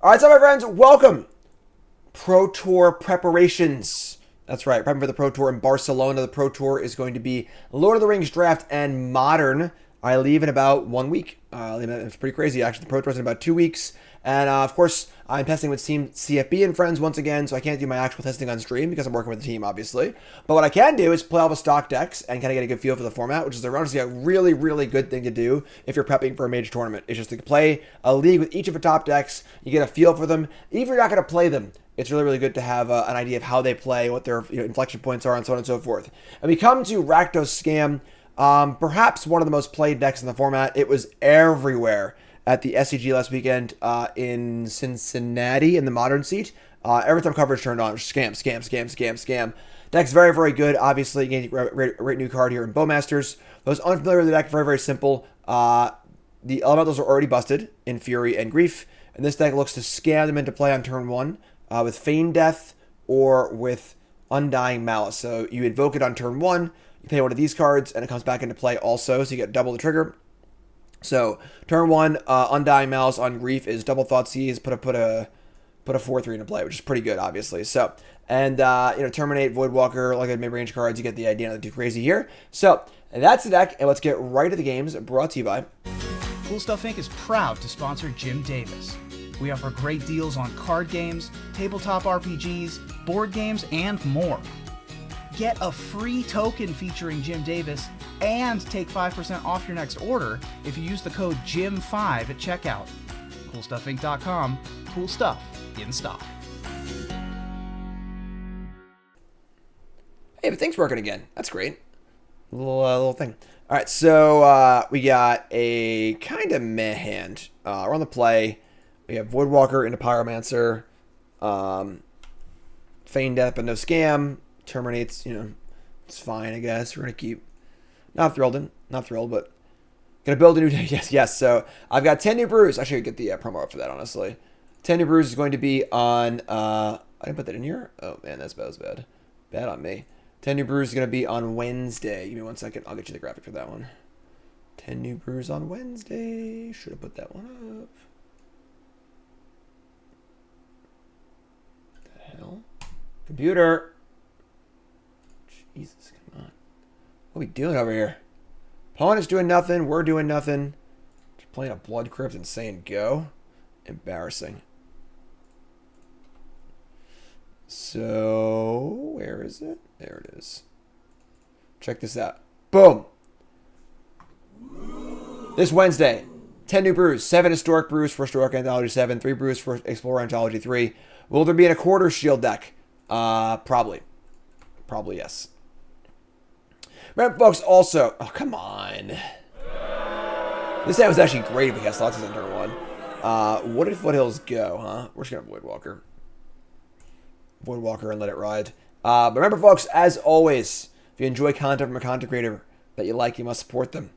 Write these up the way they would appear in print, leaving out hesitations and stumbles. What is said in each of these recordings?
All right, so my friends, welcome. Pro Tour preparations. That's right, prepping for the Pro Tour in Barcelona. The Pro Tour is going to be Lord of the Rings Draft and Modern. I leave in about 1 week. It's pretty crazy, actually. The Pro Tour is in about 2 weeks. And, of course, I'm testing with Team CFB and friends once again, so I can't do my actual testing on stream because I'm working with the team, obviously. But what I can do is play all the stock decks and kind of get a good feel for the format, which is honestly a really, really good thing to do if you're prepping for a major tournament. It's just to play a league with each of the top decks. You get a feel for them. Even if you're not going to play them, it's really, really good to have an idea of how they play, what their inflection points are, and so on and so forth. And we come to Rakdos Scam, perhaps one of the most played decks in the format. It was everywhere at the SCG last weekend in Cincinnati in the Modern seat. Every time coverage turned on, scam. Deck's very, very good. Obviously, you get a great new card here in Bowmasters. Those unfamiliar with the deck, very, very simple. The elementals are already busted in Fury and Grief, and this deck looks to scam them into play on turn 1 with Feign Death or with Undying Malice. So you invoke it on turn 1, you play one of these cards, and it comes back into play also, so you get double the trigger. So turn 1, Undying Malice on Grief is double Thoughtseize, put a 4/3 into play, which is pretty good, obviously. So, and Terminate, Voidwalker, like mid-range cards, you get the idea, not too crazy here. So, and that's the deck, and let's get right to the games, brought to you by Cool Stuff Inc. is proud to sponsor Jim Davis. We offer great deals on card games, tabletop RPGs, board games, and more. Get a free token featuring Jim Davis and take 5% off your next order if you use the code JIM5 at checkout. CoolStuffInc.com. Cool stuff in stock. Hey, but things working again. That's great. Little thing. All right, so we got a kind of meh hand. We're on the play. We have Voidwalker into Pyromancer. Feign Death, but no scam. Terminates, it's fine, I guess. We're going to keep. Not thrilled, but going to build a new. Yes. So I've got 10 new brews. I should get the promo up for that, honestly. 10 new brews is going to be on. I didn't put that in here. Oh, man, that was bad. Bad on me. 10 new brews is going to be on Wednesday. Give me 1 second. I'll get you the graphic for that one. 10 new brews on Wednesday. Should have put that one up. What the hell? Computer. Jesus, come on. What are we doing over here? Opponent's doing nothing. We're doing nothing. Just playing a Blood Crypt and saying go. Embarrassing. So, where is it? There it is. Check this out. Boom. This Wednesday, 10 new brews. 7 historic brews for Historic Anthology 7. 3 brews for Explorer Anthology 3. Will there be in a quarter shield deck? Probably. Probably yes. Remember, folks, also... Oh, come on. This hand was actually great if we cast Thoughtseize on turn 1. What did Foothills go, huh? We're just going to Voidwalker. Voidwalker and let it ride. But remember, folks, as always, if you enjoy content from a content creator that you like, you must support them.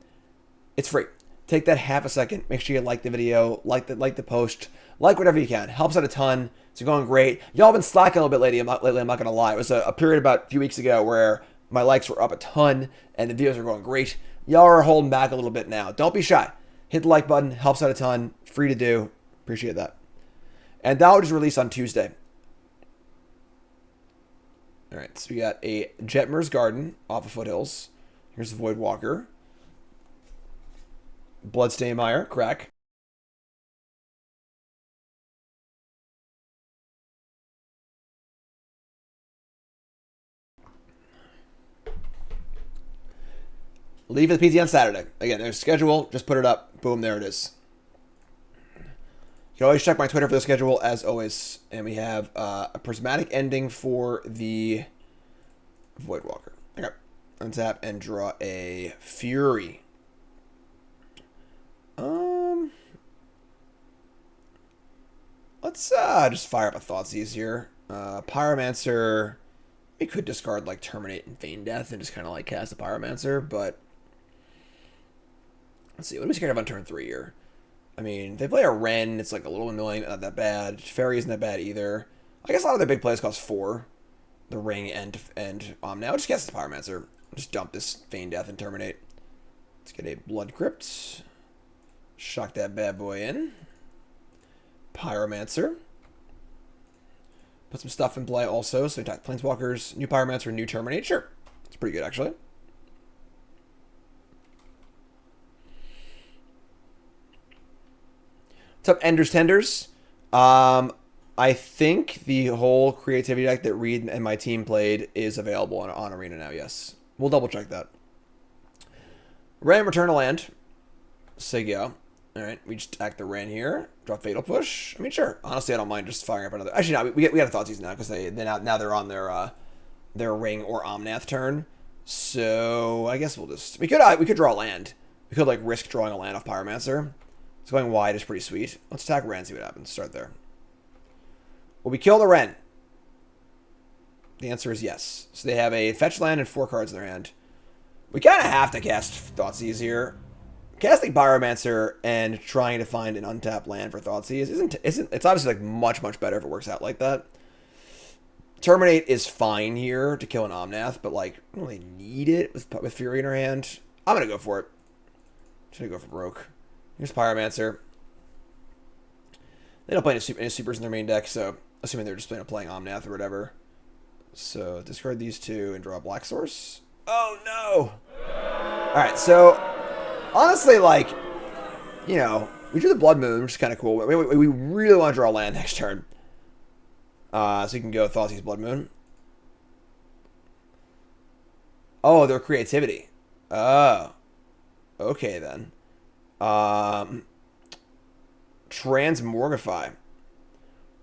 It's free. Take that half a second. Make sure you like the video, like the post, like whatever you can. Helps out a ton. It's going great. Y'all been slacking a little bit lately. I'm not going to lie. It was a period about a few weeks ago where my likes were up a ton and the videos are going great. Y'all are holding back a little bit now. Don't be shy. Hit the like button. Helps out a ton. Free to do. Appreciate that. And that will just release on Tuesday. All right, so we got a Jetmir's Garden off of Foothills. Here's the Voidwalker. Bloodstained Mire, crack. Leave at the PT on Saturday. Again, there's a schedule. Just put it up. Boom, there it is. You can always check my Twitter for the schedule, as always. And we have a prismatic ending for the Voidwalker. Okay. Untap and draw a Fury. Let's just fire up a Thoughtseize here. Pyromancer. We could discard like Terminate and Feign Death and just kind of like cast a Pyromancer, but let's see. What do we scared of on turn 3 here? I mean, they play a Wrenn. It's like a little annoying, not that bad. Fairy isn't that bad either. I guess a lot of their big plays cost 4. The Ring and now just cast the Pyromancer. Just dump this Feign Death and Terminate. Let's get a Blood Crypt. Shock that bad boy in. Pyromancer. Put some stuff in play also. So attack Planeswalkers, new Pyromancer, new Terminate. Sure. It's pretty good, actually. What's up, Ender's Tenders? I think the whole creativity deck that Reed and my team played is available on Arena now, yes. We'll double check that. Ran, return a land. Sigyo. Alright, we just attack the Ran here. Draw Fatal Push. I mean, sure. Honestly, I don't mind just firing up another. Actually, no, we got a Thoughtseize now because now they're on their Ring or Omnath turn. So I guess we'll just we could draw a land. We could like risk drawing a land off Pyromancer. So going wide is pretty sweet. Let's attack Ren, see what happens. Start there. Will we kill the Ren? The answer is yes. So they have a fetch land and 4 cards in their hand. We kind of have to cast Thoughtseize here. Casting Pyromancer and trying to find an untapped land for Thoughtseize isn't it's obviously like much better if it works out like that. Terminate is fine here to kill an Omnath, but like I don't really need it with Fury in her hand. I'm gonna go for it. Just gonna go for broke. Here's Pyromancer. They don't play any supers in their main deck, so assuming they're just playing Omnath or whatever. So discard these 2 and draw a Black Source. Oh no! Alright, so honestly, like, you know, we drew the Blood Moon, which is kind of cool. We really want to draw a land next turn. So you can go Thoughtseize Blood Moon. Oh, their creativity. Oh. Okay, then. Transmorgify.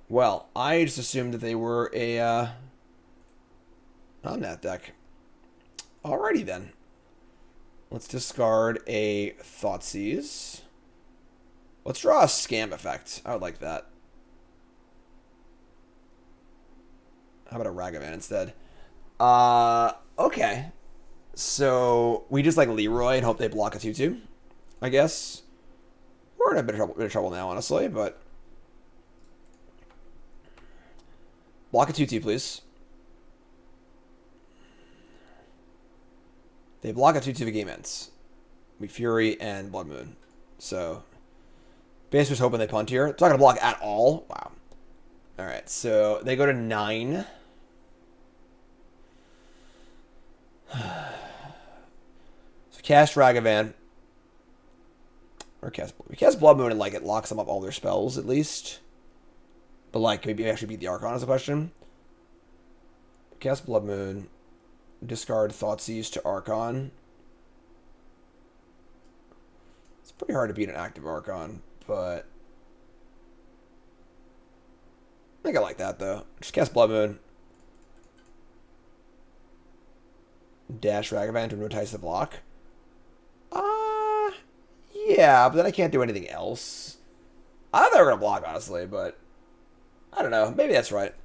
Well, I just assumed that they were a on that deck. Alrighty then. Let's discard a Thoughtseize. Let's draw a Scam effect. I would like that. How about a Ragavan instead? Okay. So we just like Leroy and hope they block a 2/2, I guess. We're in a bit of trouble now, honestly, but block a 2/2, please. They block a 2/2 if the game ends. We Fury and Blood Moon. So basically just hoping they punt here. It's not gonna block at all. Wow. Alright, so they go to 9. So cast Ragavan. Or we cast Blood Moon and like it locks them up all their spells at least. But like maybe actually beat the Archon is a question. Cast Blood Moon. Discard Thoughtseize to Archon. It's pretty hard to beat an active Archon, but I think I like that though. Just cast Blood Moon. Dash Ragavan to entice the block. Yeah, but then I can't do anything else. I thought they were going to block, honestly, but I don't know. Maybe that's right.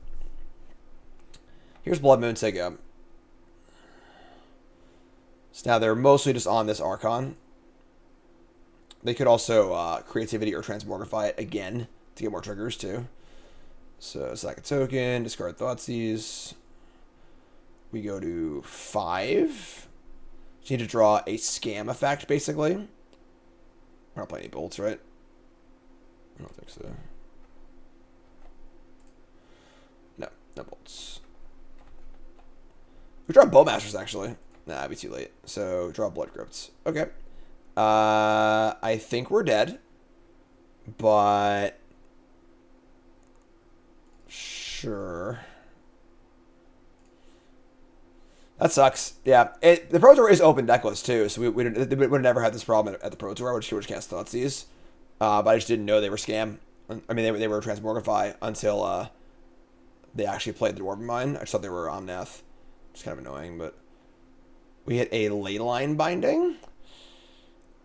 Here's Blood Moon, say go. So now they're mostly just on this Archon. They could also Creativity or Transmorgify it again to get more triggers, too. So sack a token, discard Thoughtseize. We go to 5. Just need to draw a Scam effect, basically. We're not playing any bolts, right? I don't think so. No, no bolts. We draw Bowmasters, actually. Nah, that'd be too late. So, draw Blood Crypt. Okay. I think we're dead. But sure. That sucks. Yeah. The Pro Tour is open decklist, too, so we would have never had this problem at the Pro Tour, which cast Thoughtseize. But I just didn't know they were Scam. I mean, they were Transmorgify until they actually played the Dwarven Mine. I just thought they were Omnath. It's kind of annoying, but we hit a Leyline Binding.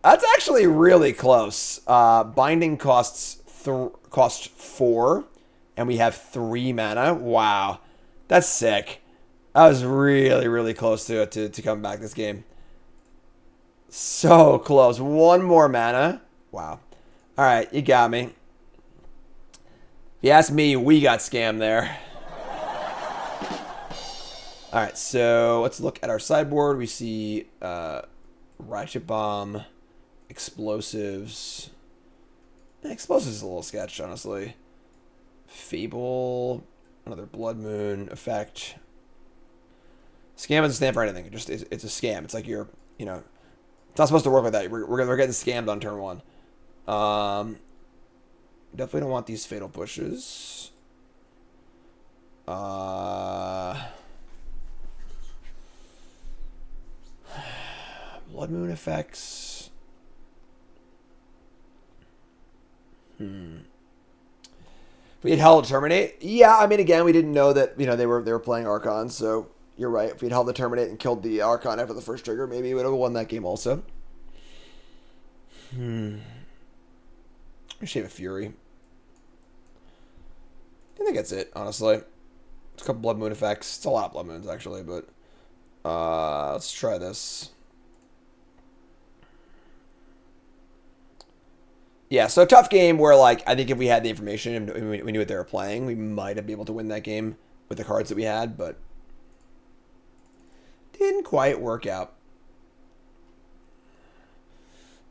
That's actually really close. Binding costs 4, and we have 3 mana. Wow. That's sick. I was really, really close to come back this game. So close. 1 more mana. Wow. Alright, you got me. If you ask me, we got scammed there. Alright, so let's look at our sideboard. We see Ratchet Bomb, Explosives. Explosives is a little sketch, honestly. Fable, another Blood Moon effect. Scam doesn't stand for anything. It's a scam. It's like you're, you know, it's not supposed to work like that. We're getting scammed on turn 1. Definitely don't want these fatal pushes. Blood Moon effects. We had held Terminate. Yeah, I mean, again, we didn't know that, you know, they were playing Archon, so you're right. If we'd held the Terminate and killed the Archon after the first trigger, maybe we would have won that game also. Shave a Fury. I think that's it, honestly. It's a couple Blood Moon effects. It's a lot of Blood Moons, actually, but let's try this. Yeah, so tough game where, like, I think if we had the information and we knew what they were playing, we might have been able to win that game with the cards that we had, but didn't quite work out.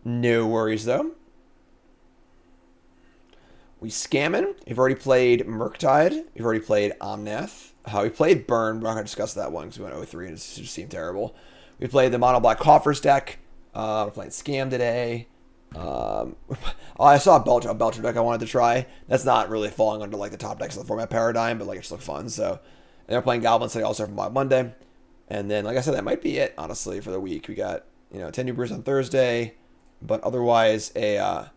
No worries, though. We scamming. We've already played Murktide. We've already played Omnath. We played Burn. We're not going to discuss that one because we went 0-3 and it just seemed terrible. We played the Mono Black Coffers deck. We're playing Scam today. I saw a Belcher deck I wanted to try. That's not really falling under like the top decks of the format paradigm, but like it just looked fun. So, and they're playing Goblins today also from Mob Monday. And then, like I said, that might be it, honestly, for the week. We got, 10 new brews on Thursday, but otherwise a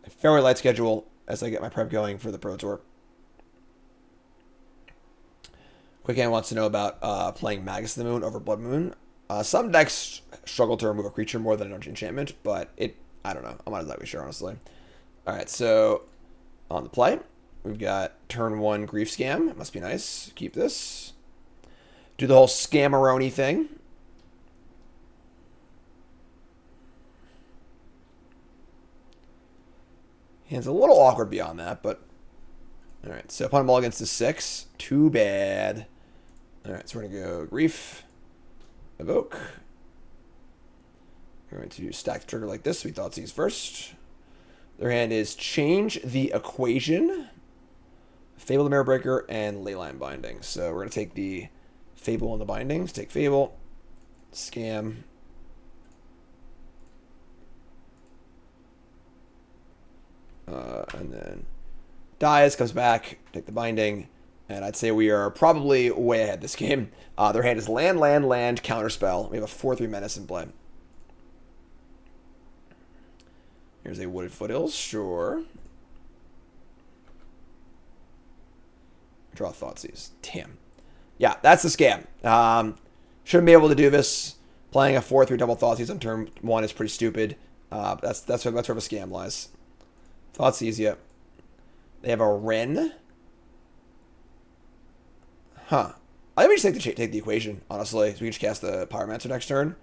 fairly light schedule as I get my prep going for the Pro Tour. Quick Hand wants to know about playing Magus of the Moon over Blood Moon. Some decks struggle to remove a creature more than an enchantment, but I don't know. I'm not exactly sure, honestly. All right, so on the play, we've got turn 1 Grief Scam. It must be nice. Keep this. Do the whole Scamaroni thing. Hand's a little awkward beyond that, but all right. So opponent ball against the 6. Too bad. All right, so we're gonna go Grief, Evoke. We're going to stack the trigger like this. We Thoughtseize first. Their hand is Change the Equation, Fable the Mirror Breaker, and Leyline Binding. So we're going to take the Fable and the Bindings. Take Fable, Scam. And then dies, comes back, take the Binding. And I'd say we are probably way ahead this game. Their hand is land, Counterspell. We have a 4/3 Menace in play. Here's a Wooded Foothills, sure. Draw Thoughtseize. Damn. Yeah, that's the scam. Shouldn't be able to do this. Playing a 4/3 double Thoughtseize on turn 1 is pretty stupid. That's where a scam lies. Thoughtseize, yeah. They have a Wrenn. Huh. I think we just take the Equation, honestly. So we can just cast the Pyromancer next turn.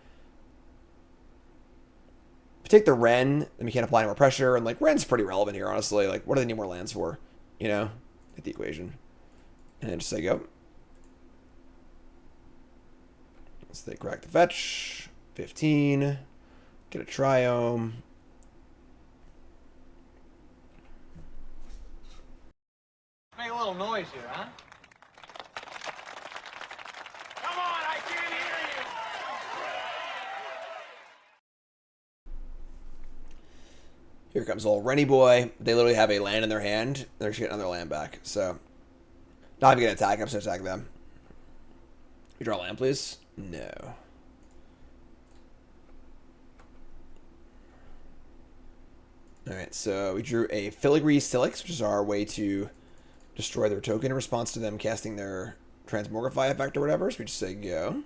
If we take the Wrenn, then we can't apply any more pressure. And, like, Wren's pretty relevant here, honestly. Like, what do they need more lands for? Hit the Equation. And then just say go. So they crack the fetch. 15. Get a Triome. Make a little noise here, huh? Come on, I can't hear you! Here comes old Rennie Boy. They literally have a land in their hand. They're just getting another land back. So, not even going to attack. I'm just going to attack them. You draw a land, please? No. Alright, so we drew a Filigree Silix, which is our way to destroy their token in response to them casting their Transmogrify effect or whatever. So we just say go.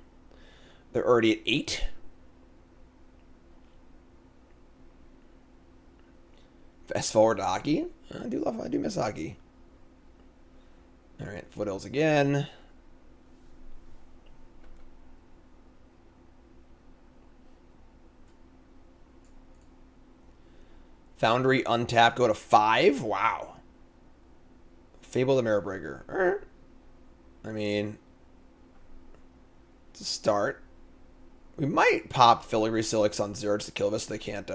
They're already at 8. Fast forward to hockey. I do miss hockey. Alright, Foothills again. Foundry untap, go to 5. Wow. Fable the Mirror Breaker. I mean, to start, we might pop Filigree Silix on 0 just to kill this so they can't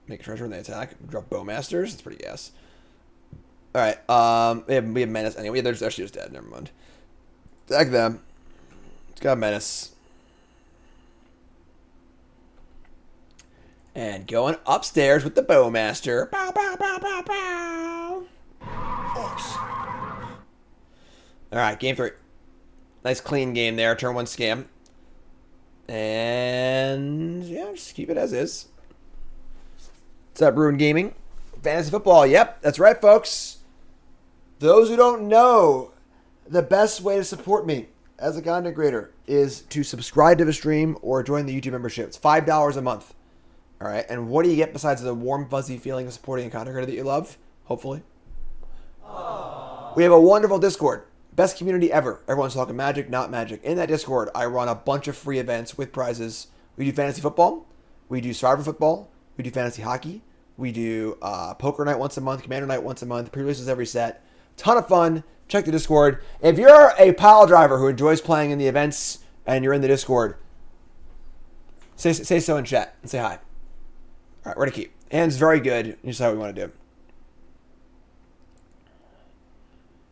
make a treasure when they attack. Drop Bowmasters. That's pretty gas. All right. We have Menace anyway. They're actually just dead. Never mind. Sack them. It's got Menace. And going upstairs with the Bowmaster. Bow, bow, bow, bow, bow. All right, game 3. Nice clean game there. Turn 1 scam. And yeah, just keep it as is. What's up, Ruin Gaming? Fantasy football. Yep, that's right, folks. Those who don't know, the best way to support me as a content creator is to subscribe to the stream or join the YouTube membership. It's $5 a month. All right, and what do you get besides the warm, fuzzy feeling of supporting a content creator that you love? Hopefully. Aww. We have a wonderful Discord. Best community ever. Everyone's talking magic, not magic. In that Discord, I run a bunch of free events with prizes. We do fantasy football. We do survivor football. We do fantasy hockey. We do poker night once a month, commander night once a month, pre-releases every set. Ton of fun. Check the Discord. If you're a pile driver who enjoys playing in the events and you're in the Discord, say so in chat and say hi. All right, we're going to keep. Hand's very good. Here's how we want to do.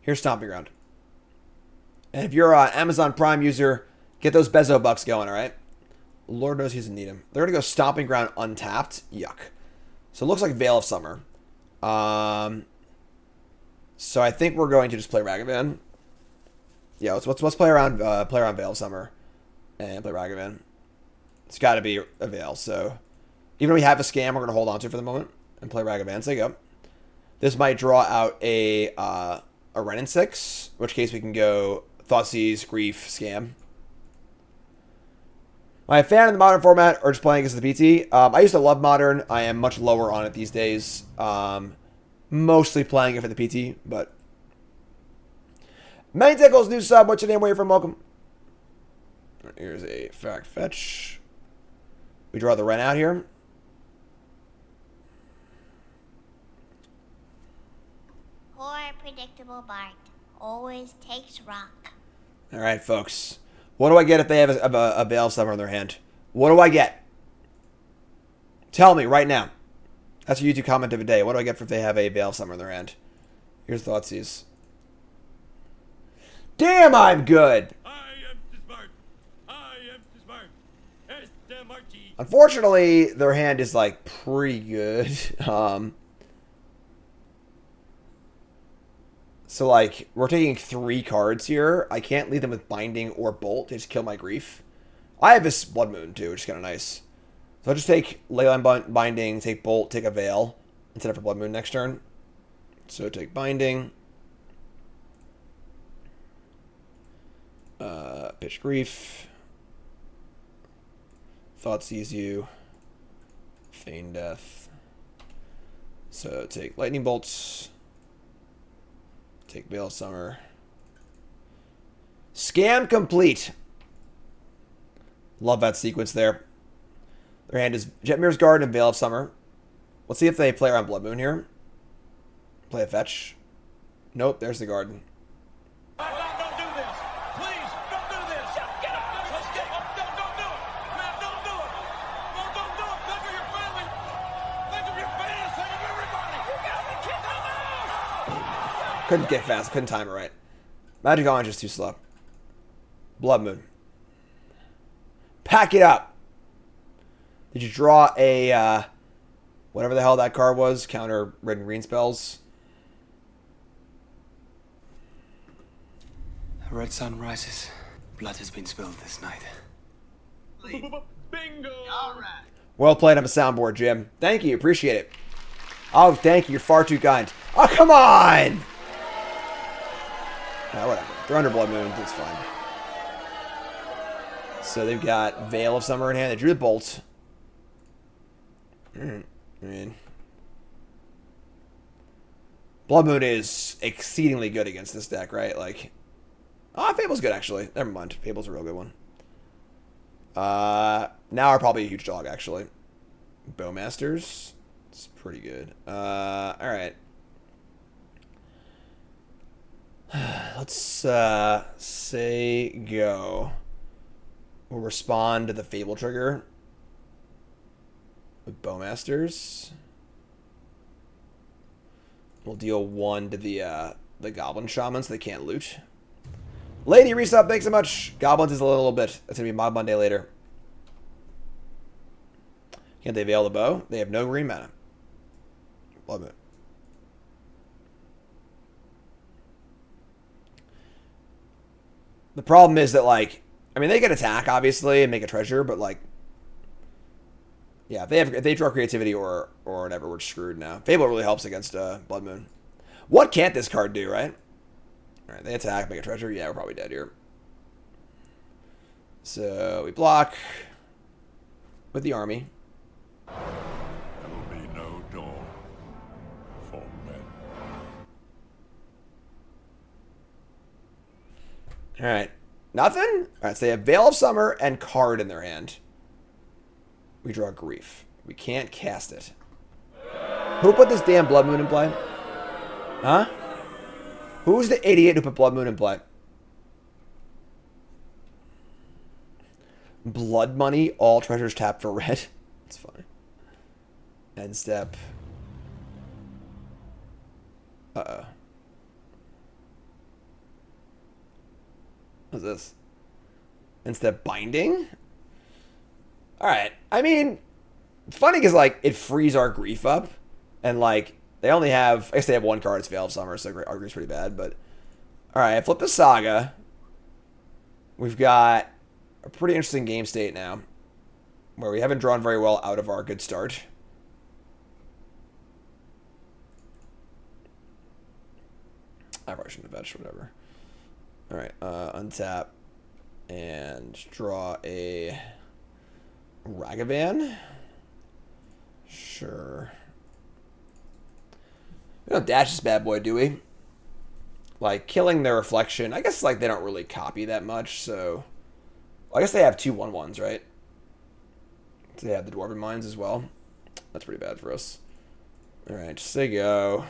Here's Stomping Ground. And if you're an Amazon Prime user, get those Bezo bucks going, all right? Lord knows he doesn't need them. They're going to go Stomping Ground untapped. Yuck. So it looks like Veil of Summer. So I think we're going to just play Ragavan. Yeah, let's play around Veil of Summer and play Ragavan. It's got to be a Veil, so even though we have a scam, we're going to hold on to it for the moment and play Ragavan. So there you go. This might draw out a Ren and 6, in which case we can go Thoughtseize, Grief, Scam. Am I a fan of the Modern format or just playing against the PT? I used to love Modern. I am much lower on it these days. Mostly playing it for the PT, but... Many Tickles, new sub. What's your name? Where you from? Welcome. Here's a fact fetch. We draw the Ren out here. Poor predictable Bart always takes rock. All right, folks. What do I get if they have a Veil of Summer in their hand? What do I get? Tell me right now. That's a YouTube comment of the day. What do I get if they have a Veil of Summer in their hand? Here's Thoughtseize. Damn, I'm good. I am smart. I am smart. Unfortunately, their hand is like pretty good. So like we're taking 3 cards here. I can't leave them with Binding or Bolt. They just kill my Grief. I have this Blood Moon too, which is kind of nice. So I'll just take Leyline Binding, take Bolt, take a Veil, and set up for Blood Moon next turn. So take Binding. Pitch Grief. Thoughtseize you. Feign Death. So take Lightning Bolts. Take Veil of Summer. Scam complete. Love that sequence there. Their hand is Jetmir's Guard and Veil of Summer. Let's see if they play around Blood Moon here. Play a fetch. Nope, there's the garden. Don't do this. Please, don't do this. Get up. Let's get up. Don't do it. Man, don't do it. No, don't do it. Think of your family. Think of your fans. Think of everybody. You got the kid on the house. Couldn't get fast. Couldn't time it right. Magic Orange is too slow. Blood Moon. Pack it up. Did you draw a, whatever the hell that card was? Counter red and green spells. A red sun rises. Blood has been spilled this night. Bingo. All right. Well played on the soundboard, Jim. Thank you. Appreciate it. Oh, thank you. You're far too kind. Oh, come on! Whatever. They're under Blood Moon. It's fine. So they've got Veil of Summer in hand. They drew the Bolt. I mean, Blood Moon is exceedingly good against this deck, right? Like, Fable's good, actually. Never mind. Fable's a real good one. Now are probably a huge dog, actually. Bowmasters. It's pretty good. Alright. Let's, say go. We'll respond to the Fable trigger. With Bowmasters. We'll deal 1 to the Goblin Shaman so they can't loot. Lady, resub, thanks so much. Goblins is a little bit. That's going to be Mob Monday later. Can't they veil the bow? They have no green mana. Blood Moon. The problem is that, like, I mean, they can attack, obviously, and make a treasure, but, like, yeah, if they draw creativity or whatever, we're screwed now. Fable really helps against Blood Moon. What can't this card do, right? All right, they attack, make a treasure. Yeah, we're probably dead here. So we block with the army. There will be no dawn for men. All right, nothing. All right, so they have Veil of Summer and card in their hand. We draw Grief. We can't cast it. Who put this damn Blood Moon in play? Huh? Who's the idiot who put Blood Moon in play? Blood Money, all treasures tapped for red. It's funny. End step. Uh-oh. What's this? End step binding? Alright. I mean, it's funny because, like, it frees our Grief up. And, like, they only have... I guess they have 1 card. It's Veil of Summer, so our Grief's pretty bad. But, alright, I flipped the Saga. We've got a pretty interesting game state now, where we haven't drawn very well out of our good start. I probably shouldn't have fetched, whatever. Alright, untap and draw a Ragavan. Sure. We don't dash this bad boy, do we? Like, killing their reflection. I guess, like, they don't really copy that much, so... Well, I guess they have 2 1/1s, right? So they have the Dwarven Mines as well. That's pretty bad for us. Alright, just say go.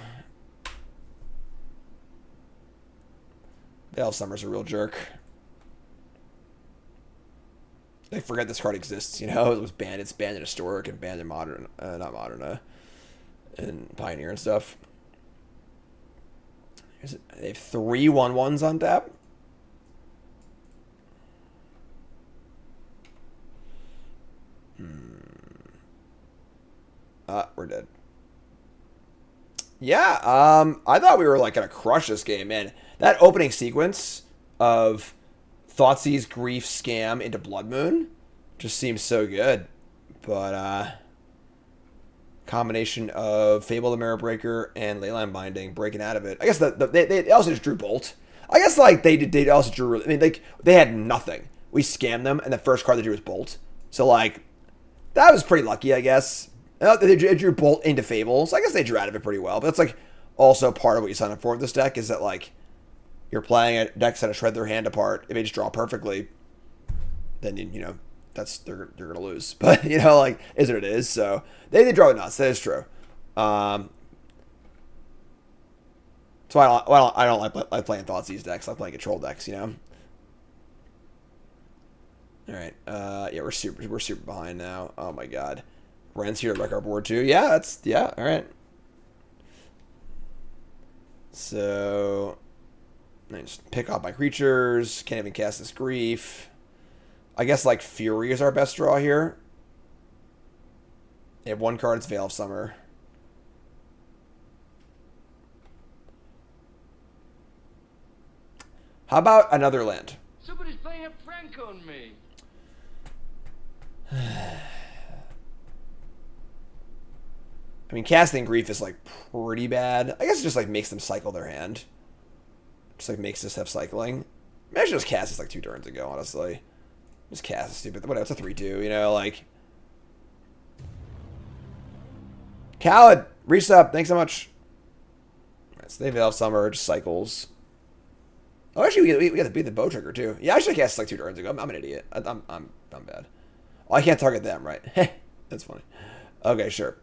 Veil of Summer's a real jerk. They forget this card exists, you know? It was banned. It's banned in Historic and banned in Modern. Not Modern, in Pioneer and stuff. They have 3 1/1s on tap. We're dead. Yeah, I thought we were, like, going to crush this game, man. That opening sequence of Thoughtseize, Grief, Scam into Blood Moon just seems so good. But, combination of Fable the Mirror Breaker and Leyline Binding, breaking out of it. I guess they also just drew Bolt. I guess, like, they also drew... I mean, like, they had nothing. We scammed them, and the first card they drew was Bolt. So, like, that was pretty lucky, I guess. They drew Bolt into Fable, so I guess they drew out of it pretty well. But that's, like, also part of what you sign up for with this deck, is that, like, you're playing a deck that's going to shred their hand apart. If they just draw perfectly, then, you know, you're going to lose. But, you know, like, is what it is. So, they draw nuts. That is true. So, I don't like playing Thoughtseize decks. I like playing control decks, you know? Alright. Yeah, we're super behind now. Oh, my God. Ren's here to wreck our board too. Yeah, all right. So, I just pick off my creatures. Can't even cast this Grief. I guess, like, Fury is our best draw here. They have 1 card. It's Veil of Summer. How about another land? Somebody's playing a prank on me. I mean, casting Grief is, like, pretty bad. I guess it just, like, makes them cycle their hand. Just, like, makes this have cycling. Maybe I should just cast this, like, 2 turns ago, honestly. Just cast it stupid. Whatever, it's a 3-2, you know, like... Khaled, resub, thanks so much. Alright, so they Veil of Summer, just cycles. Oh, actually, we got to beat the Bow Trigger, too. Yeah, I should have cast this, like, 2 turns ago. I'm an idiot. I'm bad. Oh, I can't target them, right? That's funny. Okay, sure.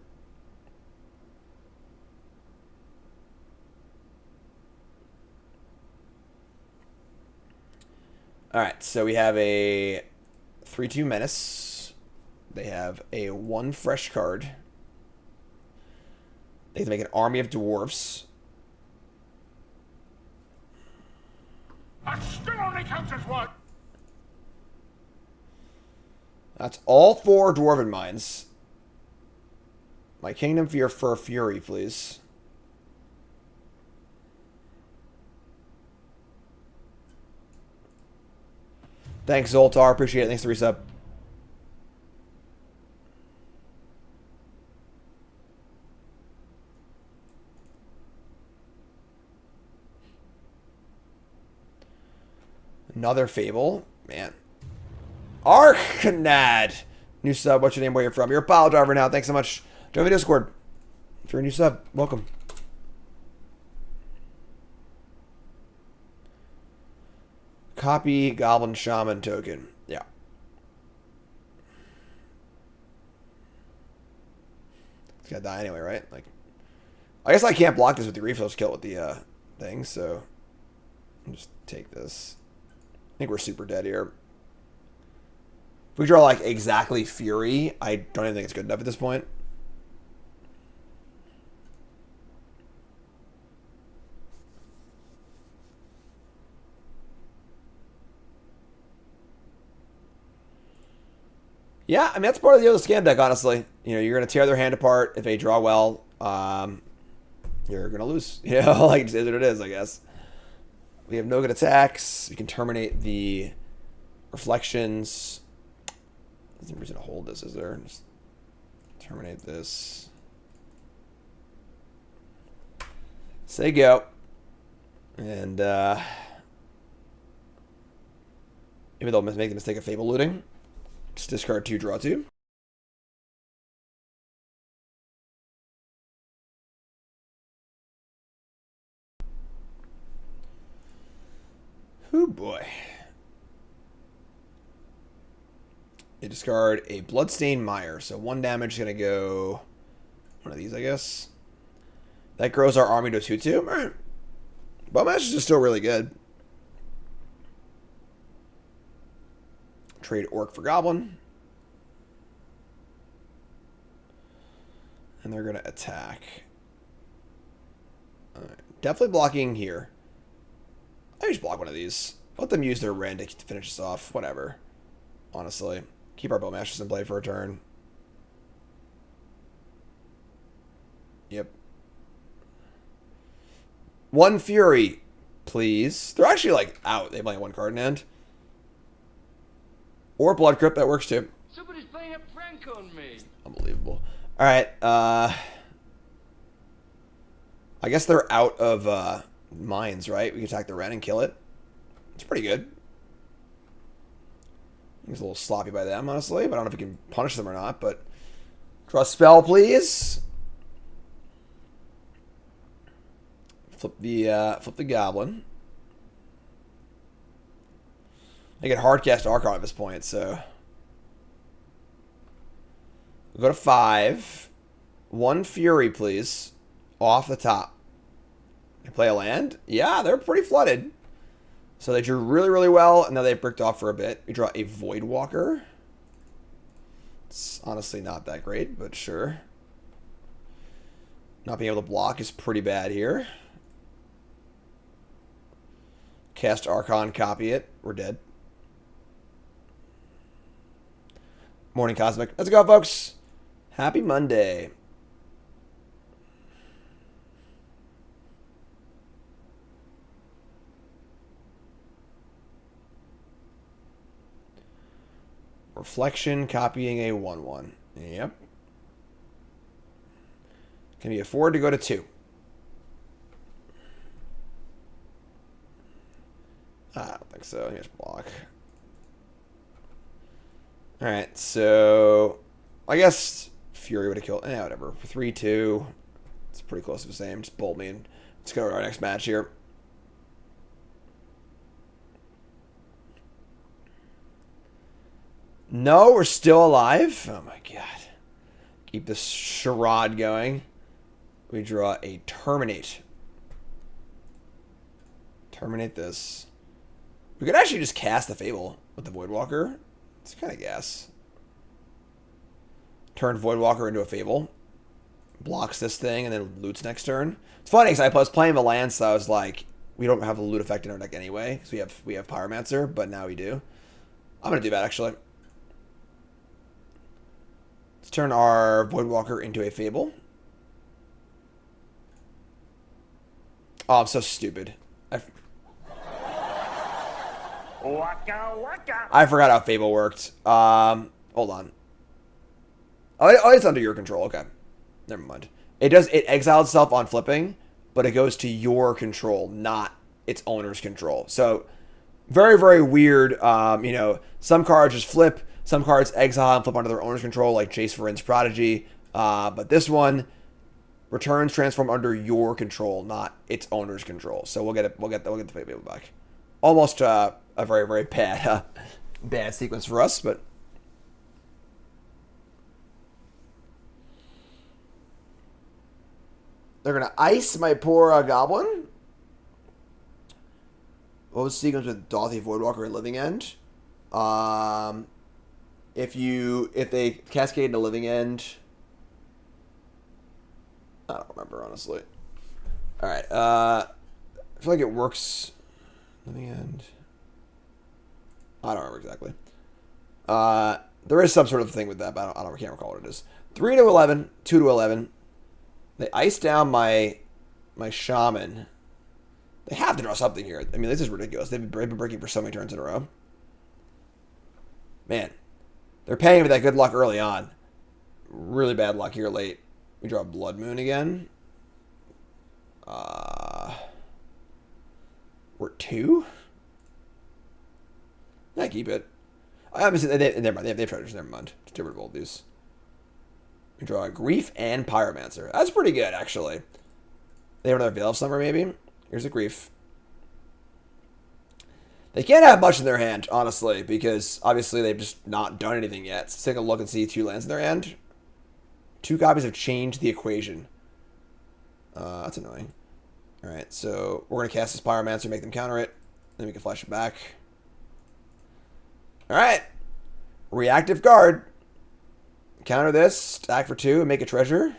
Alright, so we have a 3-2 Menace. They have a 1 fresh card. They can make an army of dwarves. That still only counts as one. That's all 4 Dwarven Mines. My Kingdom for Fury, please. Thanks, Zoltar. Appreciate it. Thanks for the resub. Another Fable. Man. Arcanad. New sub. What's your name? Where you're from? You're a pile driver now. Thanks so much. Join the Discord. If you're a new sub, welcome. Copy Goblin Shaman token. Yeah. It's gotta die anyway, right? Like, I guess I can't block this with the refills kill with the thing, so I'll just take this. I think we're super dead here. If we draw like exactly Fury, I don't even think it's good enough at this point. Yeah, I mean, that's part of the other scam deck, honestly. You know, you're going to tear their hand apart if they draw well. You're going to lose. You know, like, it is what it is, I guess. We have no good attacks. We can terminate the reflections. There's no reason to hold this, is there? Just terminate this. Say go. And, maybe they'll make the mistake of Fable looting. Just discard 2, draw 2. Oh boy. They discard a Bloodstained Mire. So 1 damage is going to go one of these, I guess. That grows our army to 2-2. Alright. Bowmasters is still really good. Trade Orc for Goblin. And they're going to attack. Alright. Definitely blocking here. I just block one of these. Let them use their Rend to finish us off. Whatever. Honestly. Keep our Bowmasters in play for a turn. Yep. 1 Fury, please. They're actually, like, out. They have only 1 card in hand. Or Blood Crypt, that works too. Somebody's playing a prank on me. Unbelievable. Alright, I guess they're out of mines, right? We can attack the Ren and kill it. It's pretty good. It's a little sloppy by them, honestly, but I don't know if we can punish them or not, but draw a spell, please. Flip the Goblin. I get hardcast Archon at this point, so we'll go to 5. 1 Fury, please. Off the top. They play a land? Yeah, they're pretty flooded. So they drew really, really well, and now they've bricked off for a bit. We draw a Voidwalker. It's honestly not that great, but sure. Not being able to block is pretty bad here. Cast Archon, copy it. We're dead. Morning Cosmic. Let's go, folks. Happy Monday. Reflection, copying a 1/1. Yep. Can we afford to go to 2? I don't think so. Here's block. Alright, so I guess Fury would have killed. Whatever. 3-2. It's pretty close to the same. Just bolt me and let's go to our next match here. No, we're still alive. Oh my god. Keep this charade going. We draw a Terminate. Terminate this. We could actually just cast the Fable with the Voidwalker. It's kind of gas. Turn Voidwalker into a Fable. Blocks this thing and then loots next turn. It's funny because I was playing the land, so I was like, we don't have a loot effect in our deck anyway, because we have Pyromancer, but now we do. I'm going to do that, actually. Let's turn our Voidwalker into a Fable. Oh, I'm so stupid. I forgot how Fable worked. Hold on. Oh, it's under your control. Okay. Never mind. It exiles itself on flipping, but it goes to your control, not its owner's control. So, very, very weird. You know, some cards just flip, some cards exile and flip under their owner's control, like Jace Varin's Prodigy. But this one returns transform under your control, not its owner's control. So we'll get the Fable back. Almost a very, very bad bad sequence for us, but they're gonna ice my poor goblin. What was the sequence with Dauthi Voidwalker and Living End? If they cascade into Living End, I don't remember honestly. All right, I feel like it works. Living End. I don't remember exactly. There is some sort of thing with that, but I can't recall what it is. 3 to 11, 2 to 11. They ice down my shaman. They have to draw something here. I mean, this is ridiculous. They've been breaking for so many turns in a row. Man, they're paying for that good luck early on. Really bad luck here late. We draw Blood Moon again. We're 2? I keep it. Obviously, never mind. They have treasures. Never mind. Just get rid of all these. We draw a Grief and Pyromancer. That's pretty good, actually. They have another Veil of Summer, maybe? Here's a Grief. They can't have much in their hand, honestly, because obviously they've just not done anything yet. So let's take a look and see 2 lands in their hand. 2 copies have changed the equation. That's annoying. Alright, so we're going to cast this Pyromancer, make them counter it. Then we can flash it back. Alright. Reactive card. Counter this, stack for 2, and make a treasure.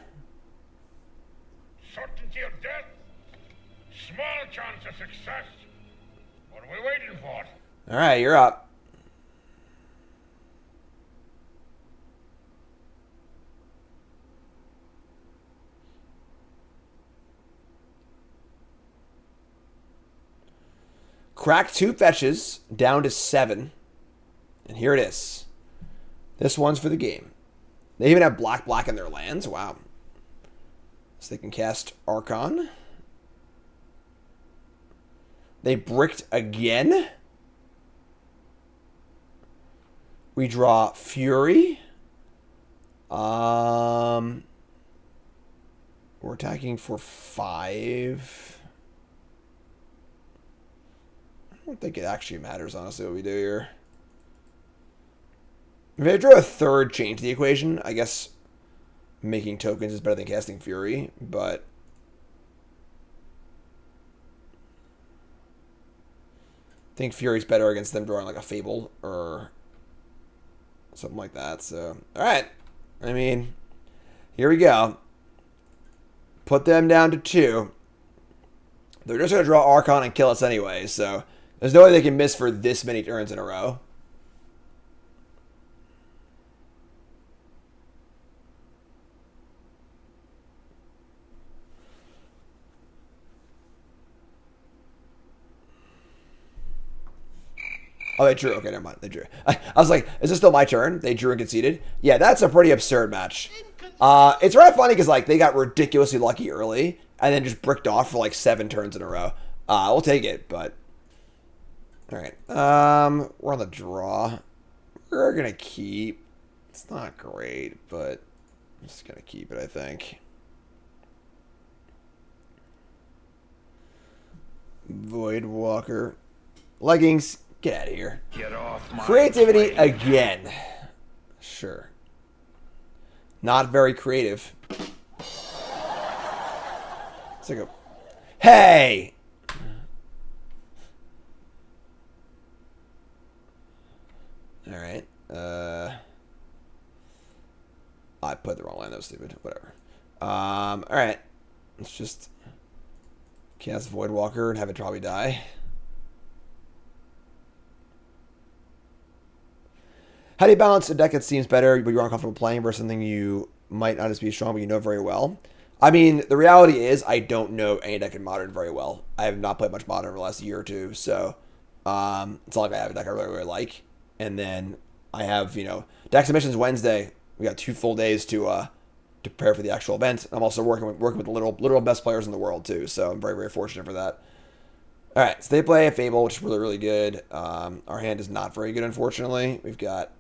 Certainty of death. Small chance of success. What are we waiting for? Alright, you're up. Crack 2 fetches down to 7. And here it is. This one's for the game. They even have black in their lands. Wow. So they can cast Archon. They bricked again. We draw Fury. We're attacking for 5. I don't think it actually matters, honestly, what we do here. If I draw a 3rd, change the equation. I guess making tokens is better than casting Fury, but I think Fury's better against them drawing like a Fable or something like that. So, alright. I mean, here we go. Put them down to 2. They're just going to draw Archon and kill us anyway, so there's no way they can miss for this many turns in a row. Oh, they drew. Okay, never mind. They drew. I was like, is this still my turn? They drew and conceded. Yeah, that's a pretty absurd match. It's really funny because like they got ridiculously lucky early and then just bricked off for like 7 turns in a row. We'll take it, but all right. We're on the draw. We're gonna keep. It's not great, but I'm just gonna keep it, I think. Voidwalker. Leggings. Get out of here. Get off my Creativity again. Sure. Not very creative. It's like a... Hey! Alright. I put the wrong line. That was stupid. Whatever. Alright. Let's just... Cast Voidwalker and have it probably die. How do you balance a deck that seems better but you're uncomfortable playing versus something you might not as be strong but you know very well? I mean, the reality is I don't know any deck in Modern very well. I have not played much Modern over the last year or two, so it's not like I have a deck I really, really like. And then I have, you know, deck submissions Wednesday. We got 2 full days to prepare for the actual event. I'm also working with the literal best players in the world too, so I'm very, very fortunate for that. All right, so they play a Fable, which is really, really good. Our hand is not very good, unfortunately. We've got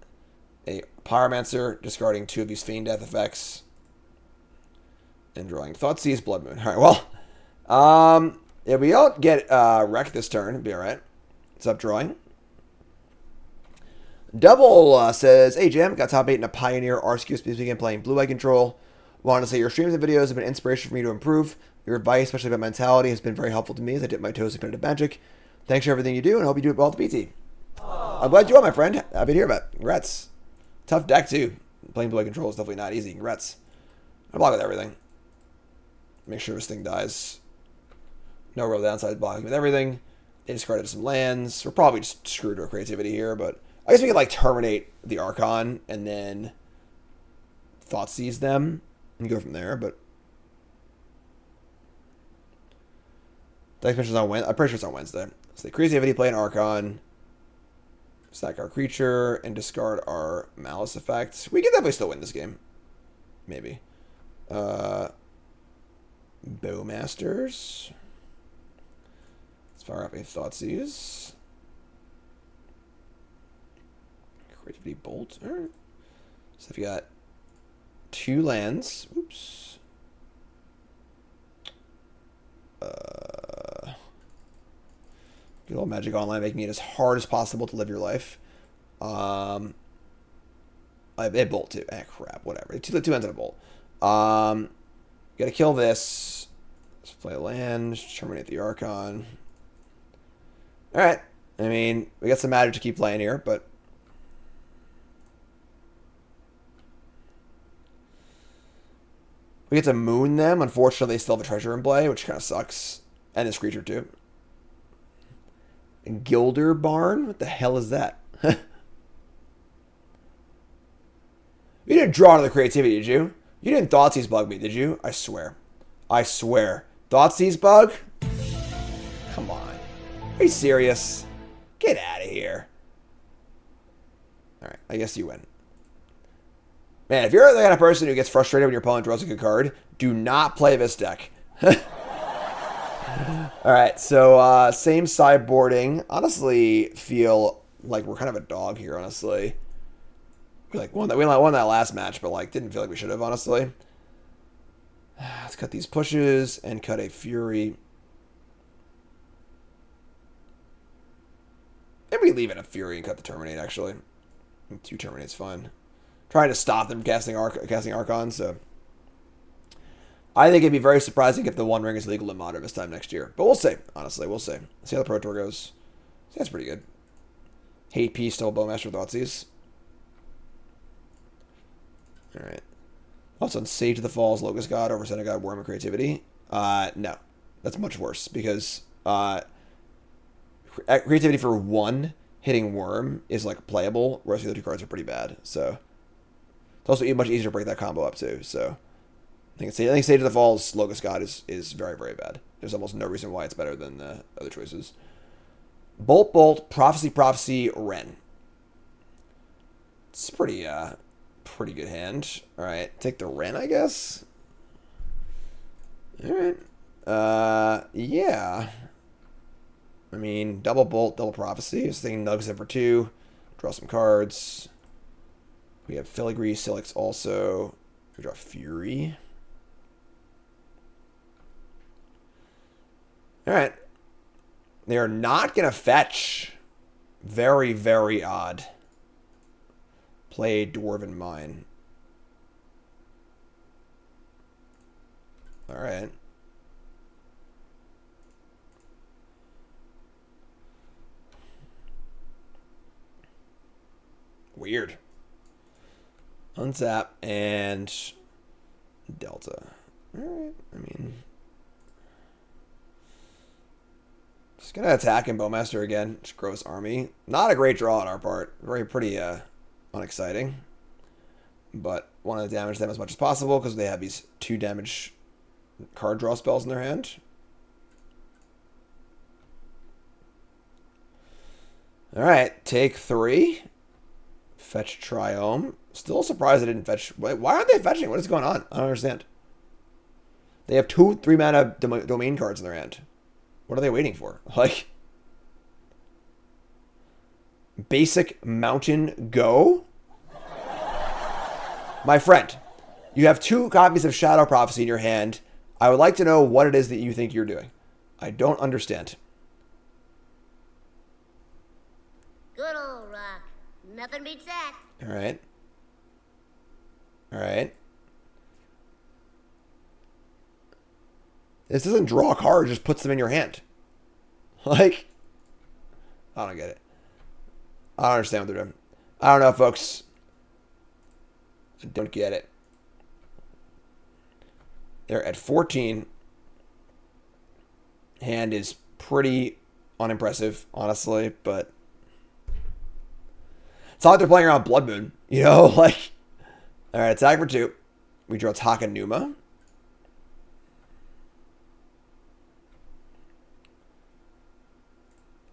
a Pyromancer, discarding 2 of these Feign Death effects, and drawing Thoughtseize, Blood Moon. All right, well, if we don't get wrecked this turn, it'll be all right. It's up drawing. Double says, hey, Jim, got top 8 in a Pioneer RSQ this weekend playing Blue Eye Control. Wanted to say your streams and videos have been inspiration for me to improve. Your advice, especially about mentality, has been very helpful to me as I dip my toes in competitive Magic. Thanks for everything you do, and I hope you do it well at the PT. I'm glad you are, my friend. Happy to hear about it. Congrats. Tough deck, too. Playing Blue Eye Control is definitely not easy. Congrats. I block with everything. Make sure this thing dies. No real downside blocking with everything. They discarded some lands. We're probably just screwed with creativity here, but I guess we could like terminate the Archon and then Thoughtseize them and go from there, but deck missions on Wednesday. I'm pretty sure it's on Wednesday. So the creativity, play an Archon, sack our creature, and discard our Malice effect. We can definitely still win this game. Maybe. Bowmasters. Let's fire up a Thoughtseize. Creativity Bolt. Alright. So we got 2 lands. Oops. Good old Magic Online making it as hard as possible to live your life. I bolt too. Ah, crap. Whatever. 2 lands and a bolt. Gotta kill this. Let's play a land. Terminate the Archon. Alright. I mean, we got some magic to keep playing here, but we get to moon them. Unfortunately, they still have a treasure in play, which kind of sucks. And this creature, too. And Gilder Barn? What the hell is that? You didn't draw to the creativity, did you? You didn't Thoughtseize bug me, did you? I swear. I swear. Thoughtseize bug? Come on. Are you serious? Get out of here. Alright, I guess you win. Man, if you're the kind of person who gets frustrated when your opponent draws a good card, do not play this deck. Alright, so same sideboarding. Honestly, feel like we're kind of a dog here, honestly. We won that last match, but like didn't feel like we should have, honestly. Let's cut these pushes and cut a Fury. Maybe leave it a Fury and cut the Terminate, actually. 2 Terminate's fine. Trying to stop them casting Archon, so I think it'd be very surprising if the One Ring is legal in Modern this time next year. But we'll see, honestly. We'll see. See how the Pro Tour goes. See, that's pretty good. Hate Piece, still Bowmaster Thoughtseize. Alright. Also on Sage of the Falls, Locust God over Senate God, Worm, and Creativity. No. That's much worse because creativity for 1 hitting Worm is like playable, whereas the other 2 cards are pretty bad. So it's also much easier to break that combo up too. So I think Sage of the Falls, Locust God is very, very bad. There's almost no reason why it's better than the other choices. Bolt, Bolt, Prophecy, Wrenn. It's pretty good hand. All right, take the Wrenn, I guess. All right. Yeah. I mean, double Bolt, double Prophecy. This thing nugs it for 2. Draw some cards. We have Filigree, Silix also. We draw Fury. Alright. They are not going to fetch. Very, very odd. Play Dwarven Mine. Alright. Weird. Untap and Delta. Alright, I mean Just gonna attack and Bowmaster again. Just gross army. Not a great draw on our part. Pretty unexciting. But want to damage them as much as possible because they have these 2 damage card draw spells in their hand. Alright, take 3. Fetch Triome. Still surprised they didn't fetch. Wait, why aren't they fetching? What is going on? I don't understand. They have 2 3-mana domain cards in their hand. What are they waiting for? Like, basic mountain go? My friend, you have 2 copies of Shadow Prophecy in your hand. I would like to know what it is that you think you're doing. I don't understand. Good old rock. Nothing beats that. Alright. Alright. This doesn't draw a card, it just puts them in your hand. Like, I don't get it. I don't understand what they're doing. I don't know, folks. I don't get it. They're at 14. Hand is pretty unimpressive, honestly, but it's not like they're playing around Blood Moon, you know? Like, alright, attack for 2. We draw Takenuma.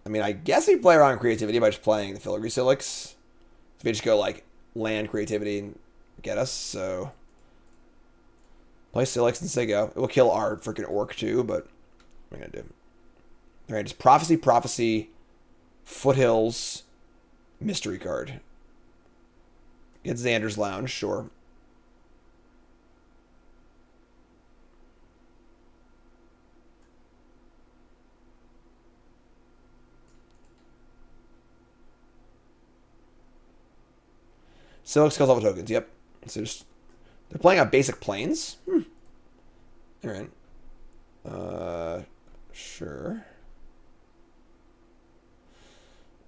I mean, I guess we play around creativity by just playing the Filigree Silix. So we just go, like, land creativity and get us, so play Silix and say go. It will kill our freaking Orc, too, but what am I going to do? Alright, just Prophecy, Foothills, Mystery card. Get Xander's Lounge, sure. Silix kills all the tokens, yep. So just, they're playing on basic planes? Alright. Sure.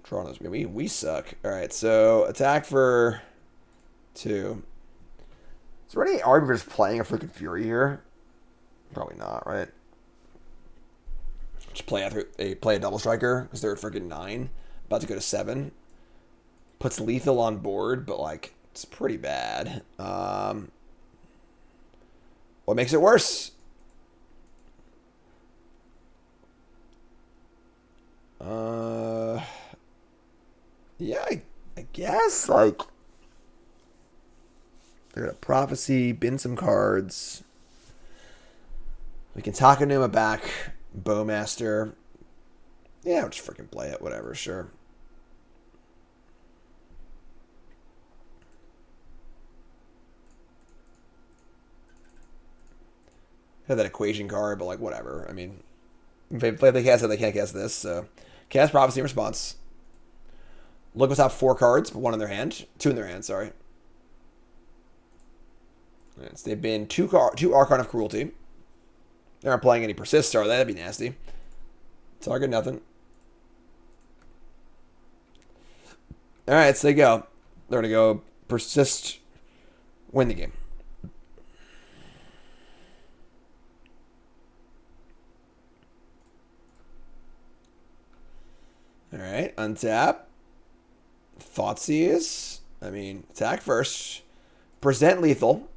Draw those. We suck. Alright, so attack for 2. Is there any argument for just playing a freaking Fury here? Probably not, right? Just play a double striker because they're at freaking 9. About to go to 7. Puts lethal on board, but like it's pretty bad. What makes it worse? Yeah, I guess like they're gonna Prophecy, bin some cards. We can Takenuma back, Bowmaster. Yeah, we'll just freaking play it. Whatever, sure. Have that equation card, but like whatever. I mean, if they cast it, they can't cast this. So, cast Prophecy in response. Look what's top 4 cards, but 1 in their hand, 2 in their hand. Sorry. Right, so they've been 2 Archon of Cruelty. They aren't playing any Persist, are they? That'd be nasty. Target nothing. All right, so they go. They're gonna go Persist, win the game. All right, untap. Thoughtseize. I mean, attack first. Present lethal.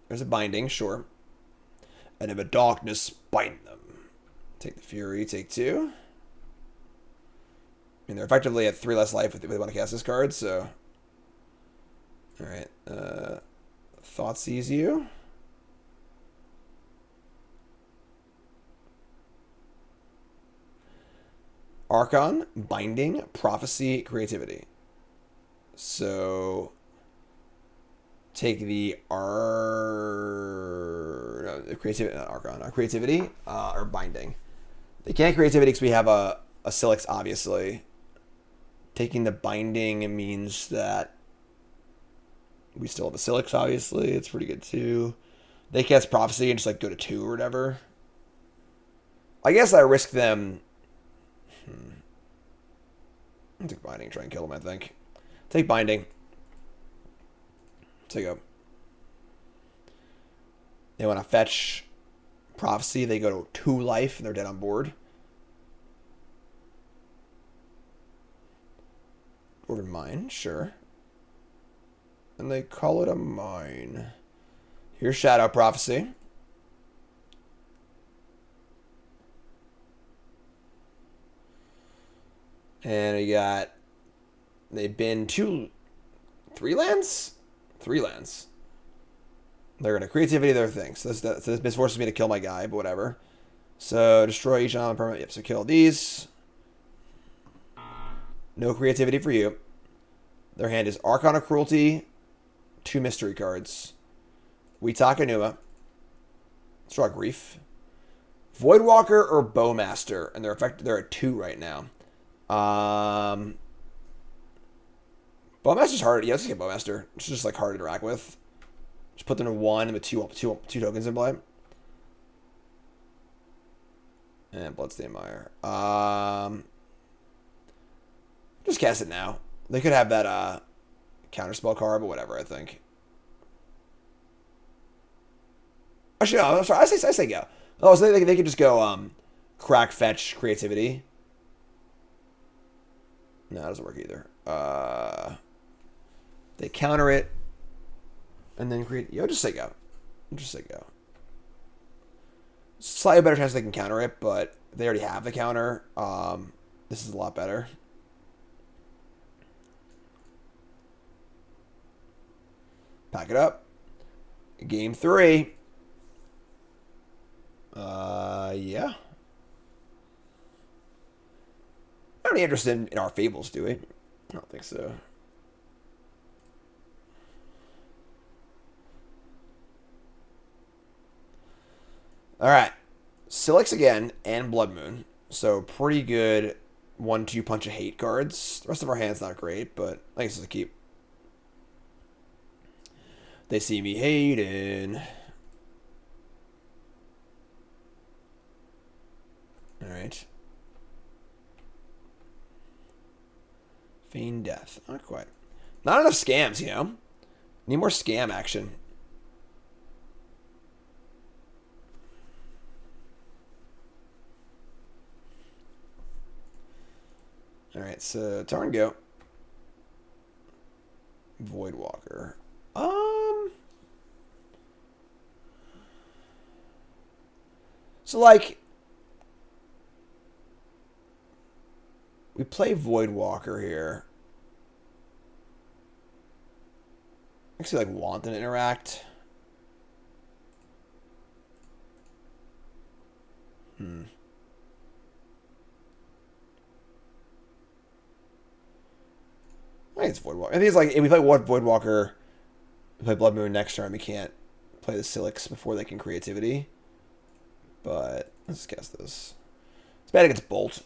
There's a binding, sure. And if a darkness, bind them. Take the Fury, take 2. I mean, they're effectively at 3 less life if they want to cast this card, so. Alright. Thoughtseize you. Archon, Binding, Prophecy, Creativity. So take the creativity, not Archon, Creativity or Binding. They can't Creativity because we have a Silix, obviously. Taking the Binding means that we still have a Silix, obviously. It's pretty good too. They cast Prophecy and just like go to 2 or whatever. I guess I risk them. I'll take Binding, try and kill him, I think. Take Binding. Take a. They want to fetch Prophecy, they go to 2 life and they're dead on board. Dwarven Mine, sure. And they call it a mine. Here's Shadow Prophecy. And we got... They've been 3 lands? 3 lands. They're going to creativity their thing. So this forces me to kill my guy, but whatever. So destroy each non-permanent. Yep, so kill these. No creativity for you. Their hand is Archon of Cruelty, 2 mystery cards. We Takenuma. Let's draw Grief. Voidwalker or Bowmaster, and they're at 2 right now. Bowmaster's hard. Yeah, let's get Bowmaster. It's just like hard to interact with. Just put them to 1 with two tokens in play. And Bloodstained Mire. Just cast it now. They could have that counterspell card, but whatever, I think. Actually, no, I'm sorry. I say go. Oh, so they could just go crack, fetch, creativity. No, that doesn't work either. They counter it. And then create... Yo, just say go. Just say go. Slightly better chance they can counter it, but they already have the counter. This is a lot better. Pack it up. Game 3. Yeah. Not really interested in our Fables, do we? I don't think so. Alright. Silix again and Blood Moon. So pretty good 1-2 punch of hate cards. The rest of our hand's not great, but I guess it's a keep. They see me hating. Alright. Feign Death. Not quite. Not enough scams, you know? Need more scam action. Alright, so turn go. Voidwalker. So like we play Voidwalker here. Actually like want to interact. I think it's Voidwalker. I think it's like if we play Voidwalker, we play Blood Moon next turn, we can't play the Silix before they can creativity. But let's cast this. It's bad against Bolt.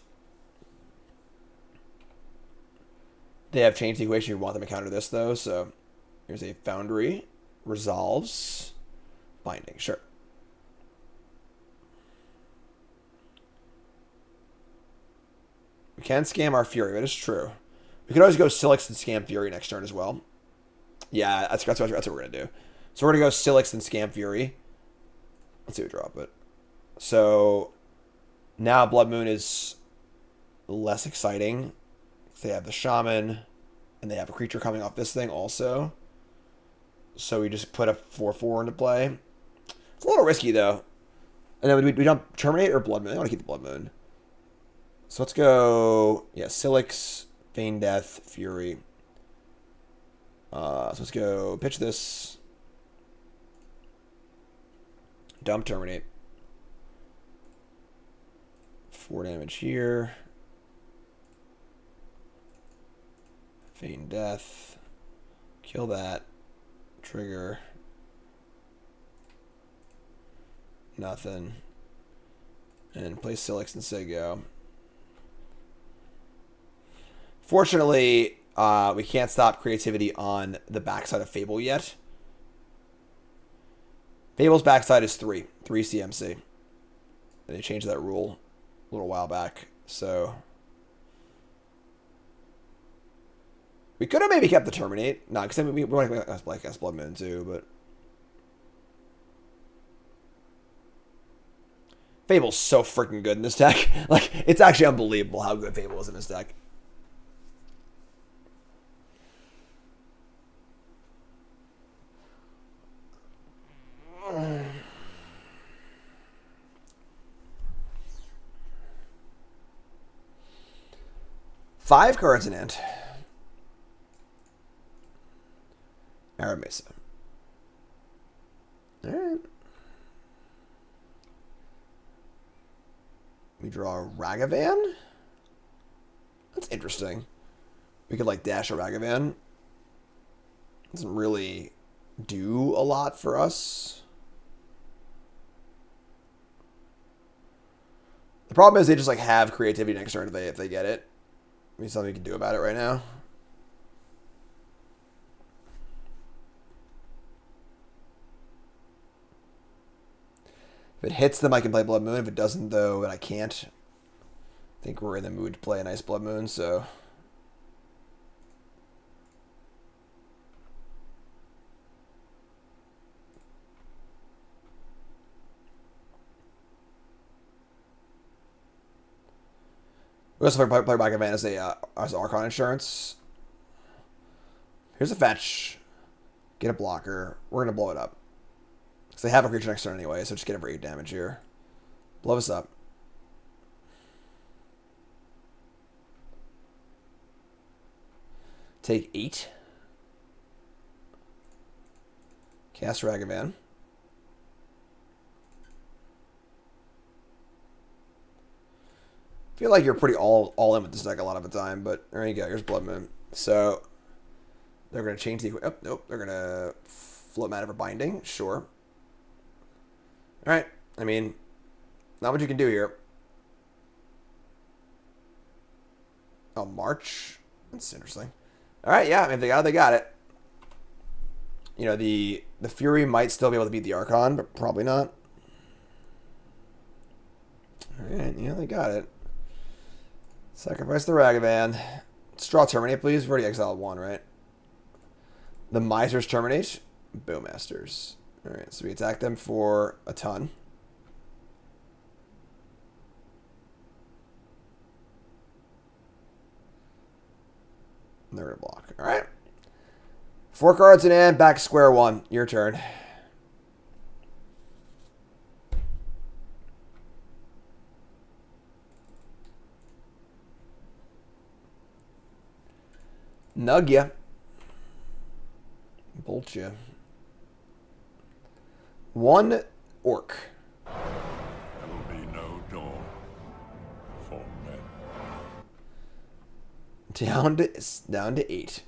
They have changed the equation. We want them to counter this though, so here's a Foundry. Resolves. Binding, sure. We can scam our Fury, that is true. We could always go Silix and scam Fury next turn as well. Yeah, that's what we're going to do. So we're going to go Silix and scam Fury. Let's see what drop it. So now Blood Moon is less exciting. They have the Shaman, and they have a creature coming off this thing also. So we just put a 4/4 into play. It's a little risky, though. And then we don't Terminate or Blood Moon. I want to keep the Blood Moon. So let's go, yeah, Silix, Feign Death, Fury. So let's go pitch this. Dump Terminate. 4 damage here. Feign Death. Kill that. Trigger. Nothing. And play Silix and say go. Fortunately, we can't stop creativity on the backside of Fable yet. Fable's backside is 3 CMC. And they changed that rule a little while back. So we could have maybe kept the Terminate. No, because we want to like Blood Moon too, but Fable's so freaking good in this deck. Like, it's actually unbelievable how good Fable is in this deck. Five cards in hand. Aramesa. Alright. We draw a Ragavan. That's interesting. We could like dash a Ragavan. Doesn't really do a lot for us. The problem is they just like have creativity next turn if they get it. I mean, something we can do about it right now. If it hits them, I can play Blood Moon. If it doesn't, though, and I can't, I think we're in the mood to play a nice Blood Moon, so... We also play Ragavan as Archon Insurance. Here's a fetch. Get a blocker. We're going to blow it up. Because they have a creature next turn anyway, so just get a for 8 damage here. Blow us up. Take 8. Cast Ragavan. I feel like you're pretty all in with this deck a lot of the time, but there you go. Here's Blood Moon. So they're going to change the... Oh, nope. They're going to float mana for binding. Sure. All right. I mean, not much you can do here. Oh, March. That's interesting. All right. Yeah. I mean, if they got it, they got it. You know, the Fury might still be able to beat the Archon, but probably not. All right. Yeah, they got it. Sacrifice the Ragavan. Let's draw Terminate, please. We've already exiled 1, right? The Misers Terminate. Bowmasters. Alright, so we attack them for a ton. And they're going to block. Alright. 4 cards in hand. Back to square one. Your turn. Nug ya. Bolt ya. 1 orc. There'll be no dawn for men. Down to 8.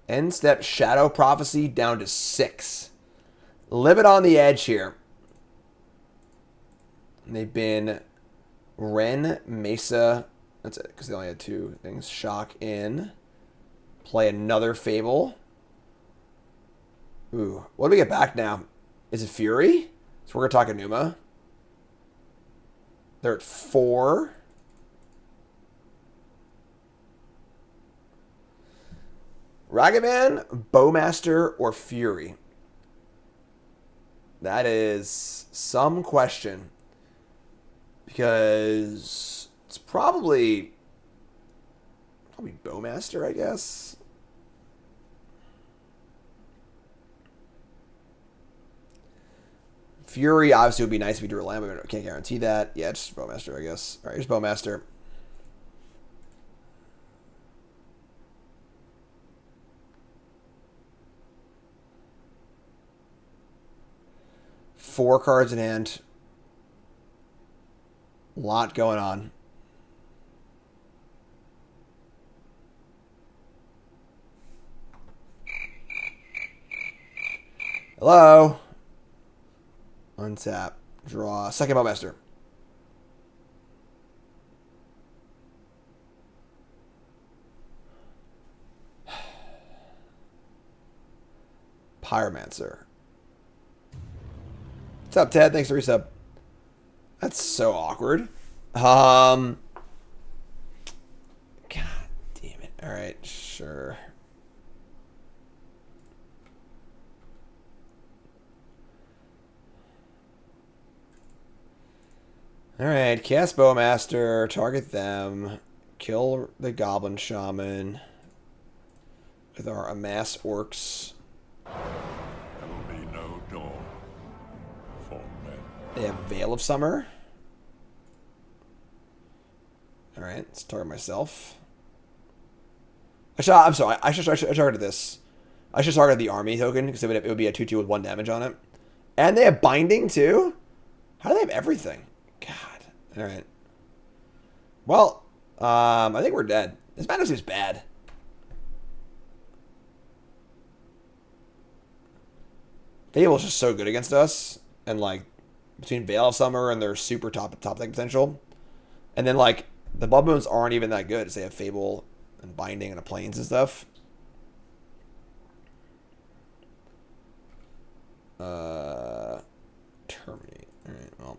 End step Shadow Prophecy down to 6. Limit on the edge here. They've been Ren, Mesa. That's it, because they only had 2 things. Shock in. Play another Fable. Ooh. What do we get back now? Is it Fury? So we're going to Takenuma. They're at 4. Ragavan, Bowmaster, or Fury? That is some question. Because it's probably Bowmaster, I guess. Fury obviously would be nice if we drew a land, but I can't guarantee that. Yeah, just Bowmaster, I guess. All right, here's Bowmaster. Four cards in hand. A lot going on. Hello. Untap. Draw. Second Bowmaster. Pyromancer. What's up, Ted? Thanks for resub. That's so awkward. God damn it. Alright, sure. Alright, cast Bowmaster, target them, kill the Goblin Shaman with our Amass Orcs. There will be no dawn for men. They have Veil of Summer. Alright, let's target myself. I'm sorry, I should target this. I should target the army token, because it would be a 2-2 with 1 damage on it. And they have Binding, too? How do they have everything? God. Alright. Well, I think we're dead. This matchup seems bad. Fable's just so good against us. And, like, between Veil of Summer and their super top deck potential. And then, like, the Blood Moons aren't even that good. They have Fable and Binding and a Plains and stuff. Terminate. Alright, well.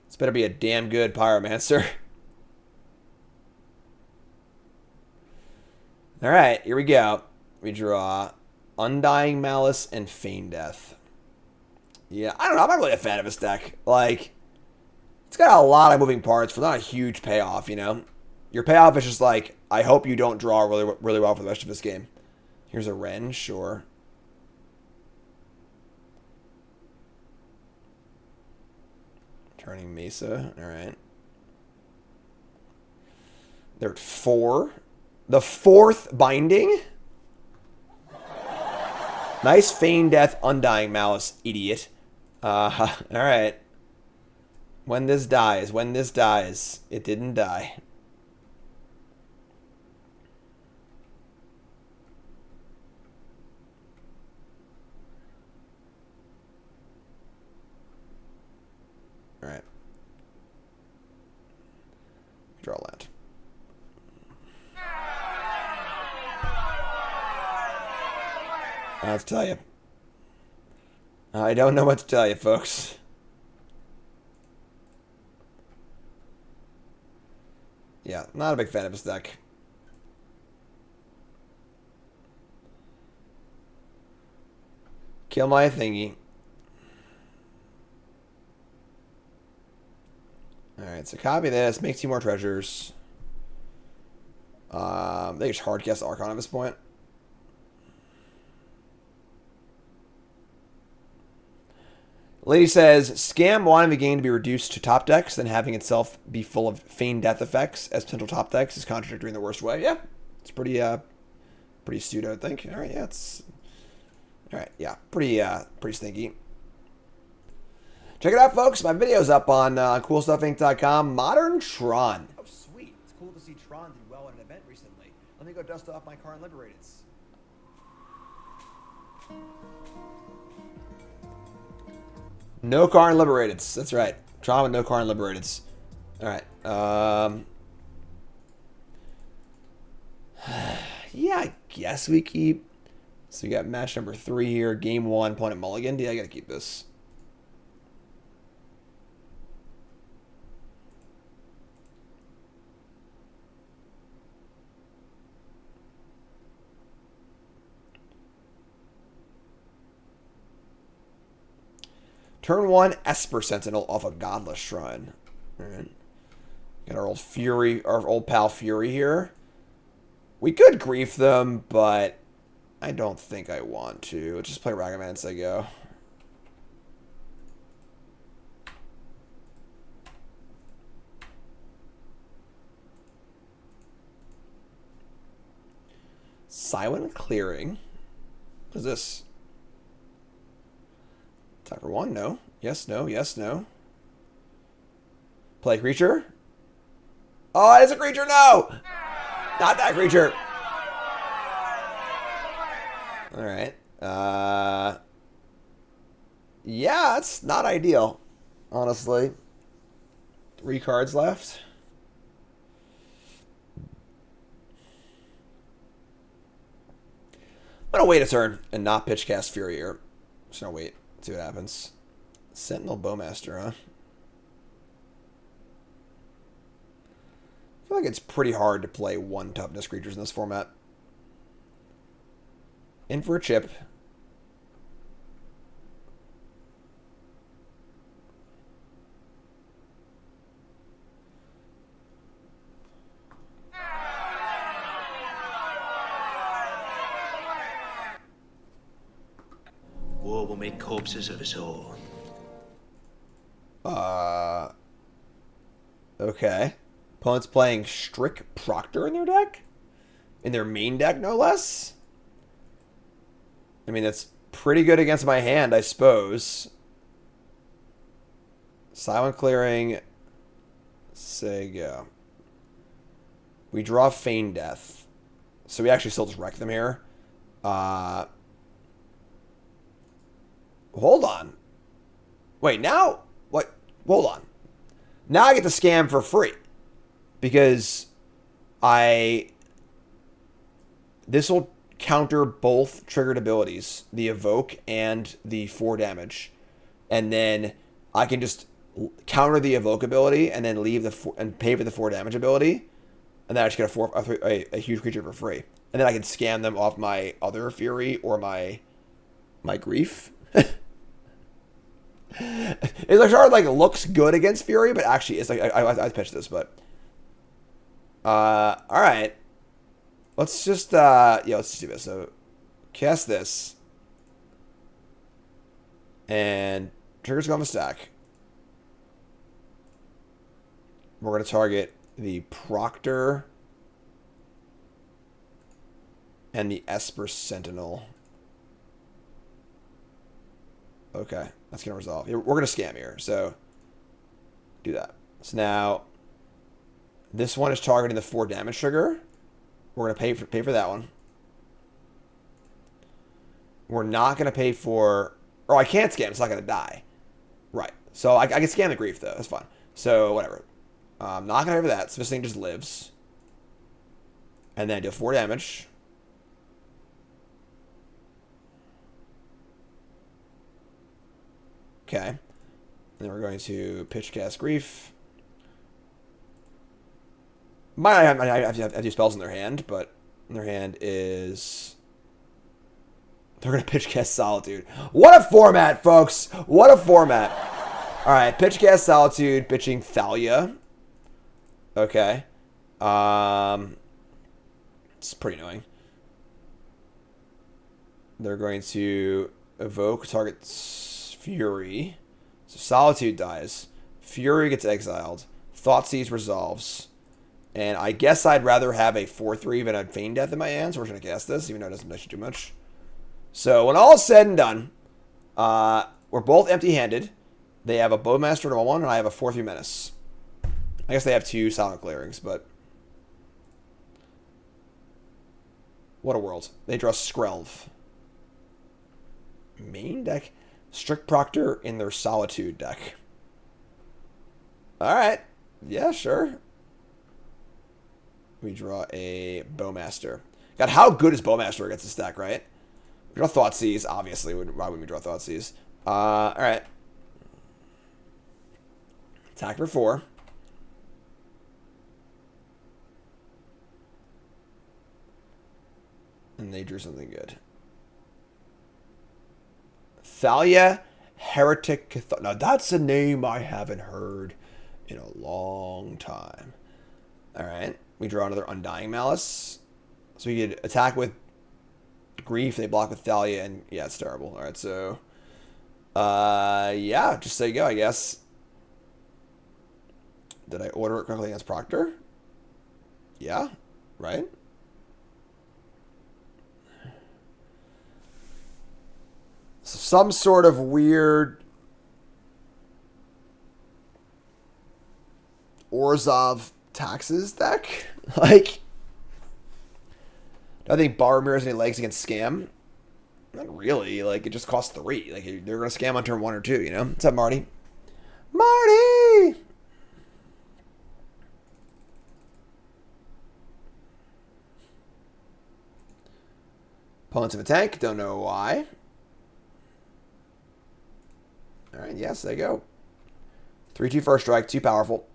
This better be a damn good Pyromancer. Alright, here we go. We draw Undying Malice and Feign Death. Yeah, I don't know. I'm not really a fan of this deck. Like, it's got a lot of moving parts for not a huge payoff, you know? Your payoff is just like, I hope you don't draw really well for the rest of this game. Here's a Ren, sure. Turning Mesa, alright. They're at 4. The 4th Binding? Nice Feign Death, Undying Malice, idiot. Alright. When this dies, it didn't die. Alright. Draw land. I have to tell you. I don't know what to tell you, folks. Yeah, not a big fan of this deck. Kill my thingy. Alright, so copy this. Make 2 more treasures. They just hardcast Archon at this point. Lady says, Scam wanting the game to be reduced to top decks, then having itself be full of Feign Death effects as potential top decks is contradictory in the worst way. Yeah, it's pretty astute, I would think. All right, yeah, it's all right. Yeah, pretty stinky. Check it out, folks. My video's up on CoolStuffInc.com. Modern Tron. Oh, sweet! It's cool to see Tron did well at an event recently. Let me go dust off my Karn Liberateds. No Karn Liberateds. That's right. Tron with no Karn Liberateds. Alright. Yeah, I guess we keep. So we got match number 3 here. Game 1, opponent Mulligan. Yeah, I gotta keep this. Turn 1, Esper Sentinel off a Godless Shrine. Alright. Got our old Fury, our old pal Fury here. We could grief them, but I don't think I want to. Just play Ragavan as I go. Silent Clearing. What is this? Attack for 1, no. Yes, no, yes, no. Play creature. Oh, it is a creature, no! Not that creature. Alright. Yeah, it's not ideal, honestly. 3 cards left. I'm gonna wait a turn and not pitch cast Fury here. Just gonna wait. See what happens. Sentinel Bowmaster, huh? I feel like it's pretty hard to play 1 toughness creatures in this format. In for a chip. War will make corpses of us all. Okay. Opponent's playing Strick Proctor in their deck? In their main deck, no less? I mean, that's pretty good against my hand, I suppose. Silent Clearing. Say go. We draw Feign Death. So we actually still just wreck them here. Hold on. Wait, now? What? Hold on. Now I get to scam for free. Because this will counter both triggered abilities, the Evoke and the 4 damage. And then I can just counter the Evoke ability and then leave and pay for the 4 damage ability. And then I just get a huge creature for free. And then I can scam them off my other Fury or my Grief. It's like sure like looks good against Fury, but actually it's like I pitched this, but all right. Let's just let's just do this. So cast this. And triggers go on the stack. We're gonna target the Proctor and the Esper Sentinel. Okay, that's going to resolve. We're going to scam here, so do that. So now, this one is targeting the 4 damage trigger. We're going to pay for that one. We're not going to pay for... Oh, I can't scam. It's not going to die. Right. So I can scam the Grief, though. That's fine. So, whatever. I'm not going to pay for that. So this thing just lives. And then I do 4 damage. Okay. And then we're going to pitch cast Grief. Might have a few spells in their hand, but in their hand is... They're going to pitch cast Solitude. What a format, folks! What a format! Alright, pitch cast Solitude, pitching Thalia. Okay. It's pretty annoying. They're going to evoke target Fury. So Solitude dies. Fury gets exiled. Thoughtseize resolves. And I guess I'd rather have a 4/3 than a Feign Death in my hand, so we're going to cast this, even though it doesn't actually do much. So when all is said and done, we're both empty-handed. They have a Bowmaster to 1/1, and I have a 4/3 Menace. I guess they have 2 Silent Clearings, but... What a world. They draw Skrelv. Main deck? Strict Proctor in their Solitude deck. Alright. Yeah, sure. We draw a Bowmaster. God, how good is Bowmaster against this deck, right? We draw Thoughtseize, obviously. Why wouldn't we draw Thoughtseize? Alright. Attack for 4. And they drew something good. Thalia Heretic. Now that's a name I haven't heard in a long time. Alright. We draw another Undying Malice. So we could attack with Grief. They block with Thalia. And yeah, it's terrible. Alright, so... yeah, just so you go, I guess. Did I order it correctly against Proctor? Yeah, right? Some sort of weird Orzhov taxes deck? Like, do I think Boromir has any legs against Scam? Not really. Like, it just costs 3. Like, they're going to scam on turn 1 or 2, you know? What's up, Marty? Marty! Opponents of a tank. Don't know why. Alright, yes, there you go. 3/2 first strike, 2 powerful.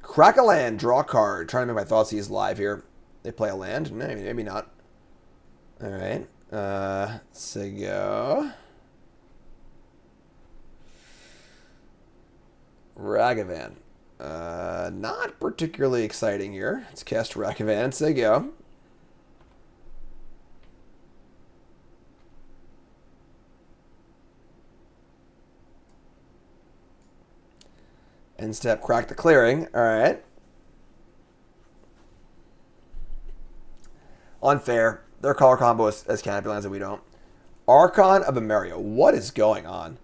Crack a land, draw a card. Trying to make my Thoughtseize live here. They play a land? Maybe not. Alright. So go. Ragavan. Not particularly exciting here. Let's cast Ragavan and say go. End step, crack the clearing. Alright. Unfair. Their color combo as Canopy lands and we don't. Archon of Emeria. What is going on?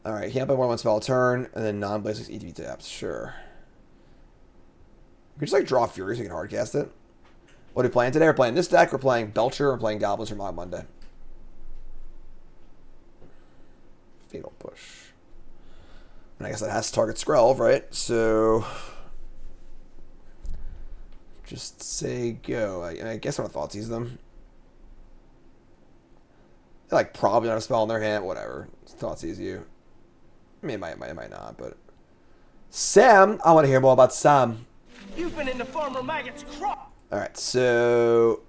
Alright, can't play more than one spell a turn, and then non-basics ETB taps. Sure. We could just like draw Fury so we can hardcast it. What are we playing today? We're playing this deck, we're playing Belcher, we're playing Goblins from Mob Monday. Fatal Push. And I guess that has to target Skrelv, right? So just say go. I guess I'm gonna Thoughtseize them. They like probably not a spell in their hand, whatever. Thoughtseize you. I mean, it might not, but Sam, I want to hear more about Sam. You've been in the Farmer Maggot's crop. All right, so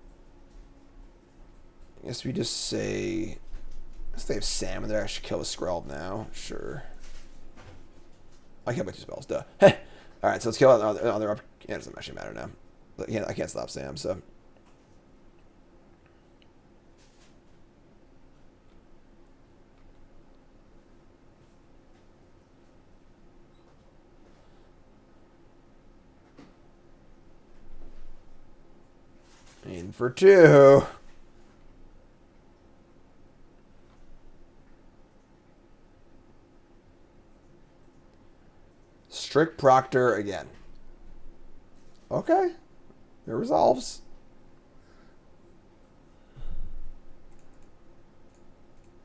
I guess we just say, if they have Sam in there, I should kill a Skrelv now. Sure. I can't play 2 spells, duh. All right, so let's kill on their up. Yeah, it doesn't actually matter now. I can't stop Sam, so. In for 2. Strict Proctor again. Okay. It resolves.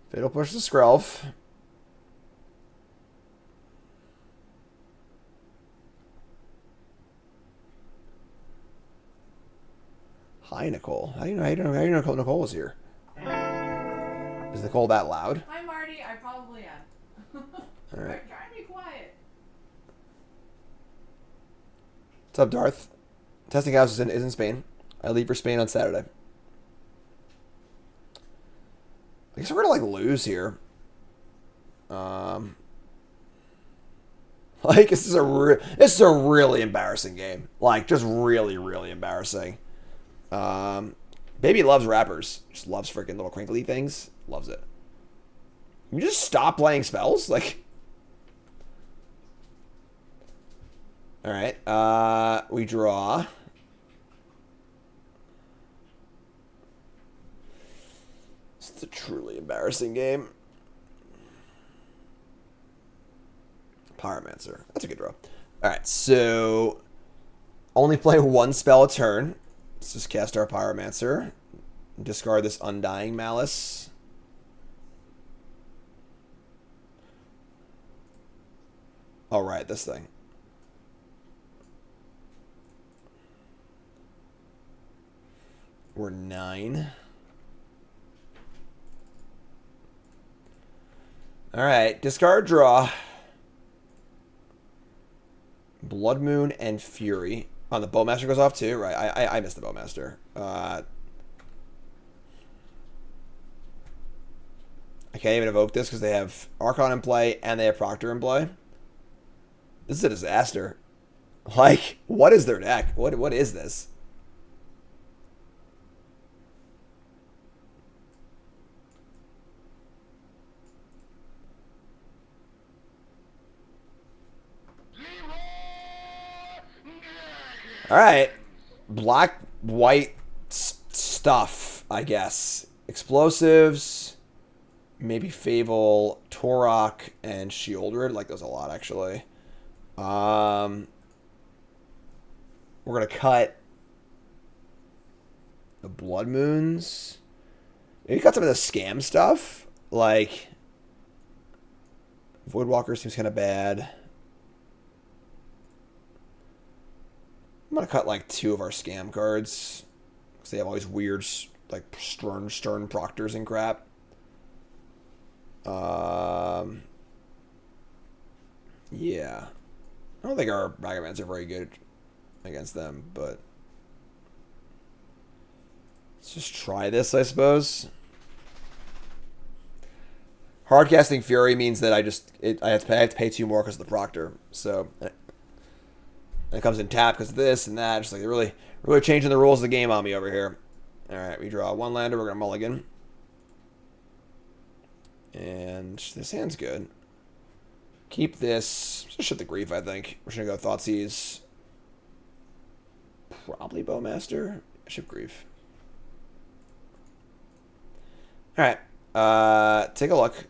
Fatal Push to Skrelv. Hi, Nicole. How do you know Nicole was here? Is Nicole that loud? Hi, Marty. I probably am. All right. Try to be quiet. What's up, Darth? Testing house is in Spain. I leave for Spain on Saturday. I guess we're gonna like lose here. Like this is a really embarrassing game. Like just really embarrassing. Baby loves rappers. Just loves freaking little crinkly things. Loves it. Can you just stop playing spells? Like. Alright. We draw. It's a truly embarrassing game. Pyromancer. That's a good draw. Alright, so only play 1 spell a turn. Let's just cast our Pyromancer. Discard this Undying Malice. Oh, right, this thing. We're 9. Alright, discard, draw. Blood Moon and Fury. Oh, the Bowmaster goes off too? Right, I missed the Bowmaster. I can't even evoke this because they have Archon in play and they have Proctor in play. This is a disaster. Like, what is their deck? What is this? Alright. Black, white stuff, I guess. Explosives. Maybe Fable, Torok, and Shieldred. Like those a lot, actually. We're going to cut the Blood Moons. Maybe cut some of the scam stuff. Like, Voidwalker seems kind of bad. I'm going to cut like 2 of our scam cards. Because they have all these weird, like, stern proctors and crap. Yeah. I don't think our Ragavans are very good against them, but let's just try this, I suppose. Hardcasting Fury means that I have to pay 2 more because of the Proctor. So And it comes in tap because of this and that. Just like really changing the rules of the game on me over here. All right, we draw one lander. We're gonna mulligan. And this hand's good. Keep this. Just shut the grief, I think. We're just gonna go Thoughtseize. Probably Bowmaster. Ship grief. Alright. Take a look.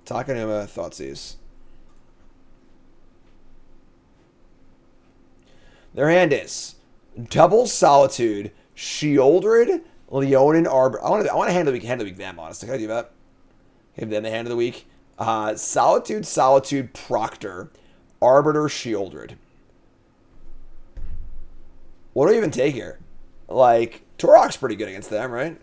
Takenuma, Thoughtseize. Their hand is Double Solitude, Sheoldred, Leonin Arbor. I want to hand of the week them, honestly. Can I do that? Give them the hand of the week. Solitude, Proctor, Arbiter, Sheoldred. What do we even take here? Like, Turok's pretty good against them, right?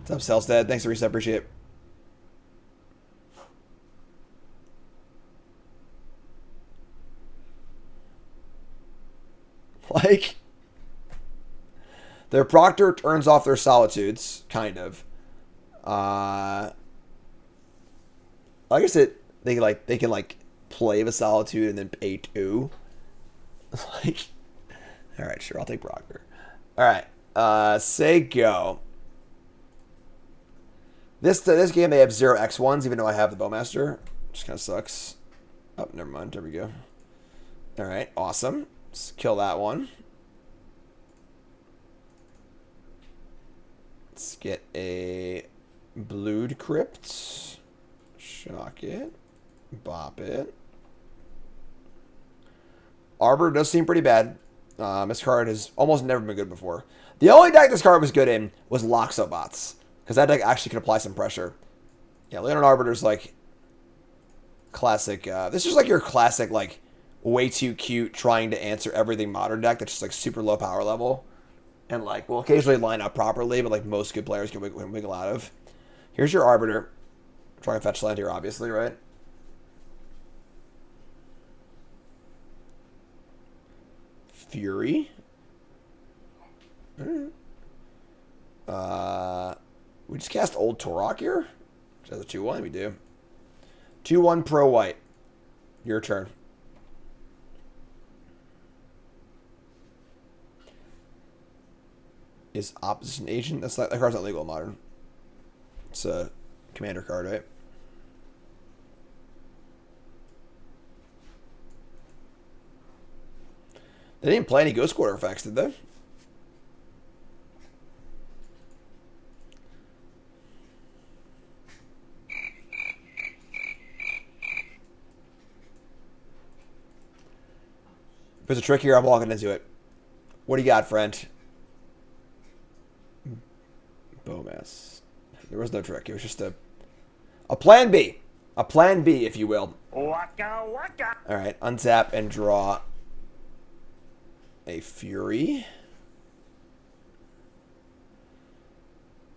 What's up, Selstead? Thanks for reset. Appreciate it. Like, their Proctor turns off their Solitudes, kind of. I guess they can play the Solitude and then pay 2. Like, all right, sure, I'll take Proctor. All right, say go. This game they have 0 X1s, even though I have the Bowmaster, which kind of sucks. Oh, never mind. There we go. All right, awesome. Let's kill that one. Let's get a Blood Crypt. Shock it. Bop it. Arbor does seem pretty bad. This card has almost never been good before. The only deck this card was good in was Loxobots, because that deck actually could apply some pressure. Yeah, Leonin Arbiter's like classic. This is like your classic, like, way too cute, trying to answer everything modern deck that's just like super low power level. And like, will occasionally line up properly, but like most good players can wiggle out of. Here's your Arbiter. Trying to fetch land here, obviously, right? Fury. We just cast Old Turok here? That's a 2-1, we do. 2-1 pro white. Your turn. Is Opposition Agent? That card's not legal in Modern. It's a commander card, right? They didn't play any Ghost Quarter effects, did they? If there's a trick here, I'm walking into it. What do you got, friend? Bowmass. There was no trick. It was just a plan B. A plan B, if you will. Waka waka. Alright, untap and draw a Fury.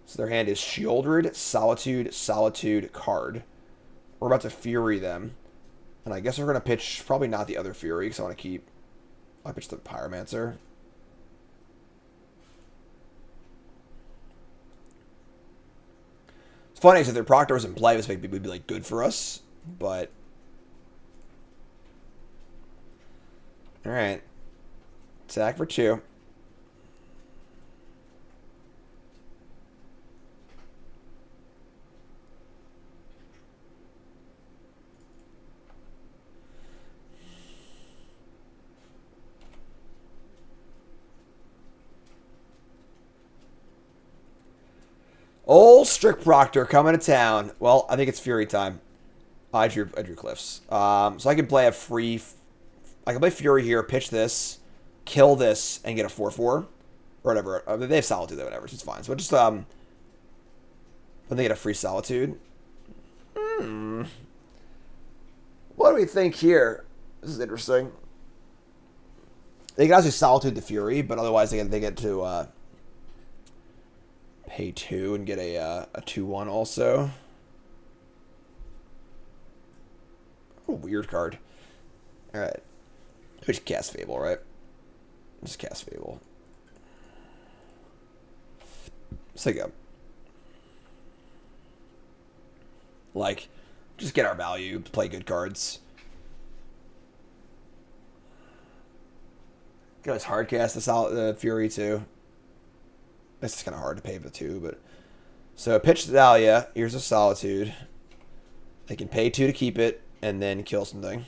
So their hand is Sheoldred, Solitude, card. We're about to Fury them. And I guess we're going to pitch, probably not the other Fury, because I want to keep... I'll pitch the Pyromancer. It's funny, because if their Proctor was in play, this would be like good for us, but... Alright. Attack for 2. Old Strict Proctor coming to town. Well, I think it's Fury time. I drew Cliffs. So I can play a free... I can play Fury here, pitch this, kill this, and get a 4-4. Or whatever. They have Solitude, though, whatever. So it's fine. So just, when they get a free Solitude. What do we think here? This is interesting. They can actually Solitude the Fury, but otherwise they get to, pay 2 and get a 2-1 also. Oh, weird card. Alright. We just cast Fable, right? Just cast Fable. Let's take a... Like, just get our value, play good cards. Guys, hard cast the Fury too. This is kind of hard to pay for the 2, but so pitch Dahlia. Here's a Solitude. They can pay 2 to keep it and then kill something.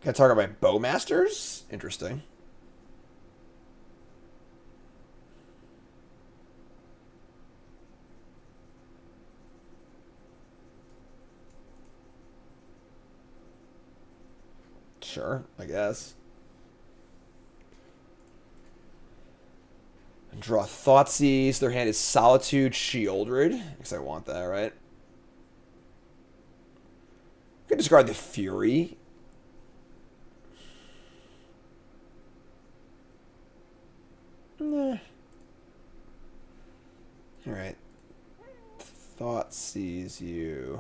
Can I talk about my Bowmasters? Interesting. Sure, I guess. And draw Thoughtseize. Their hand is Solitude, Shieldred. I guess I want that, right? I can discard the Fury. Nah. Alright. Thoughtseize you.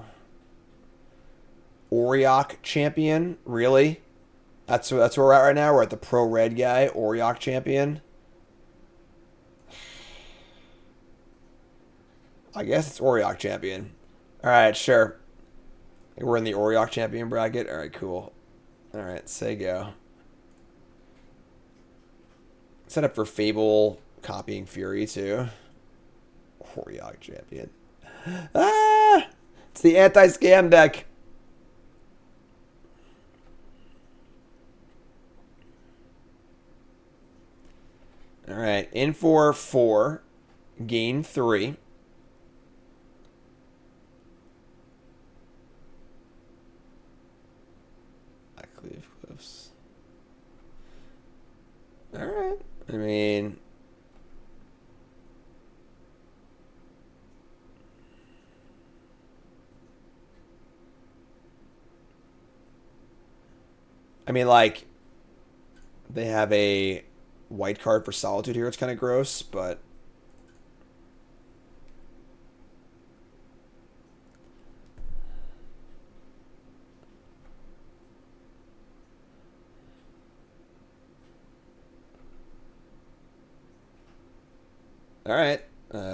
Auriok Champion? Really? That's where we're at right now. We're at the pro red guy, Auriok Champion. I guess it's Auriok Champion. Alright, sure. We're in the Auriok Champion bracket. Alright, cool. Alright, say go. Set up for Fable copying Fury too. Auriok Champion. Ah! It's the anti-scam deck. Alright, in for 4, gain 3. Blackcleave Cliffs. Alright, I mean... like, they have a white card for Solitude here. It's kind of gross, but... Alright.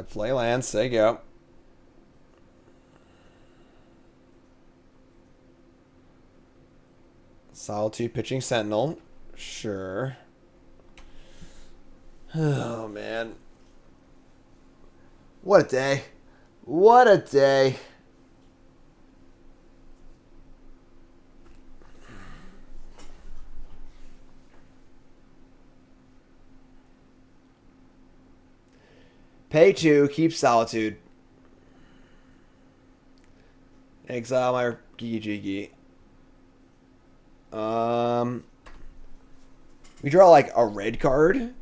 Play land, say go. Solitude pitching Sentinel. Sure. Oh, man. What a day. What a day. Pay 2, keep Solitude. Exile my Gigi. We draw like a red card, and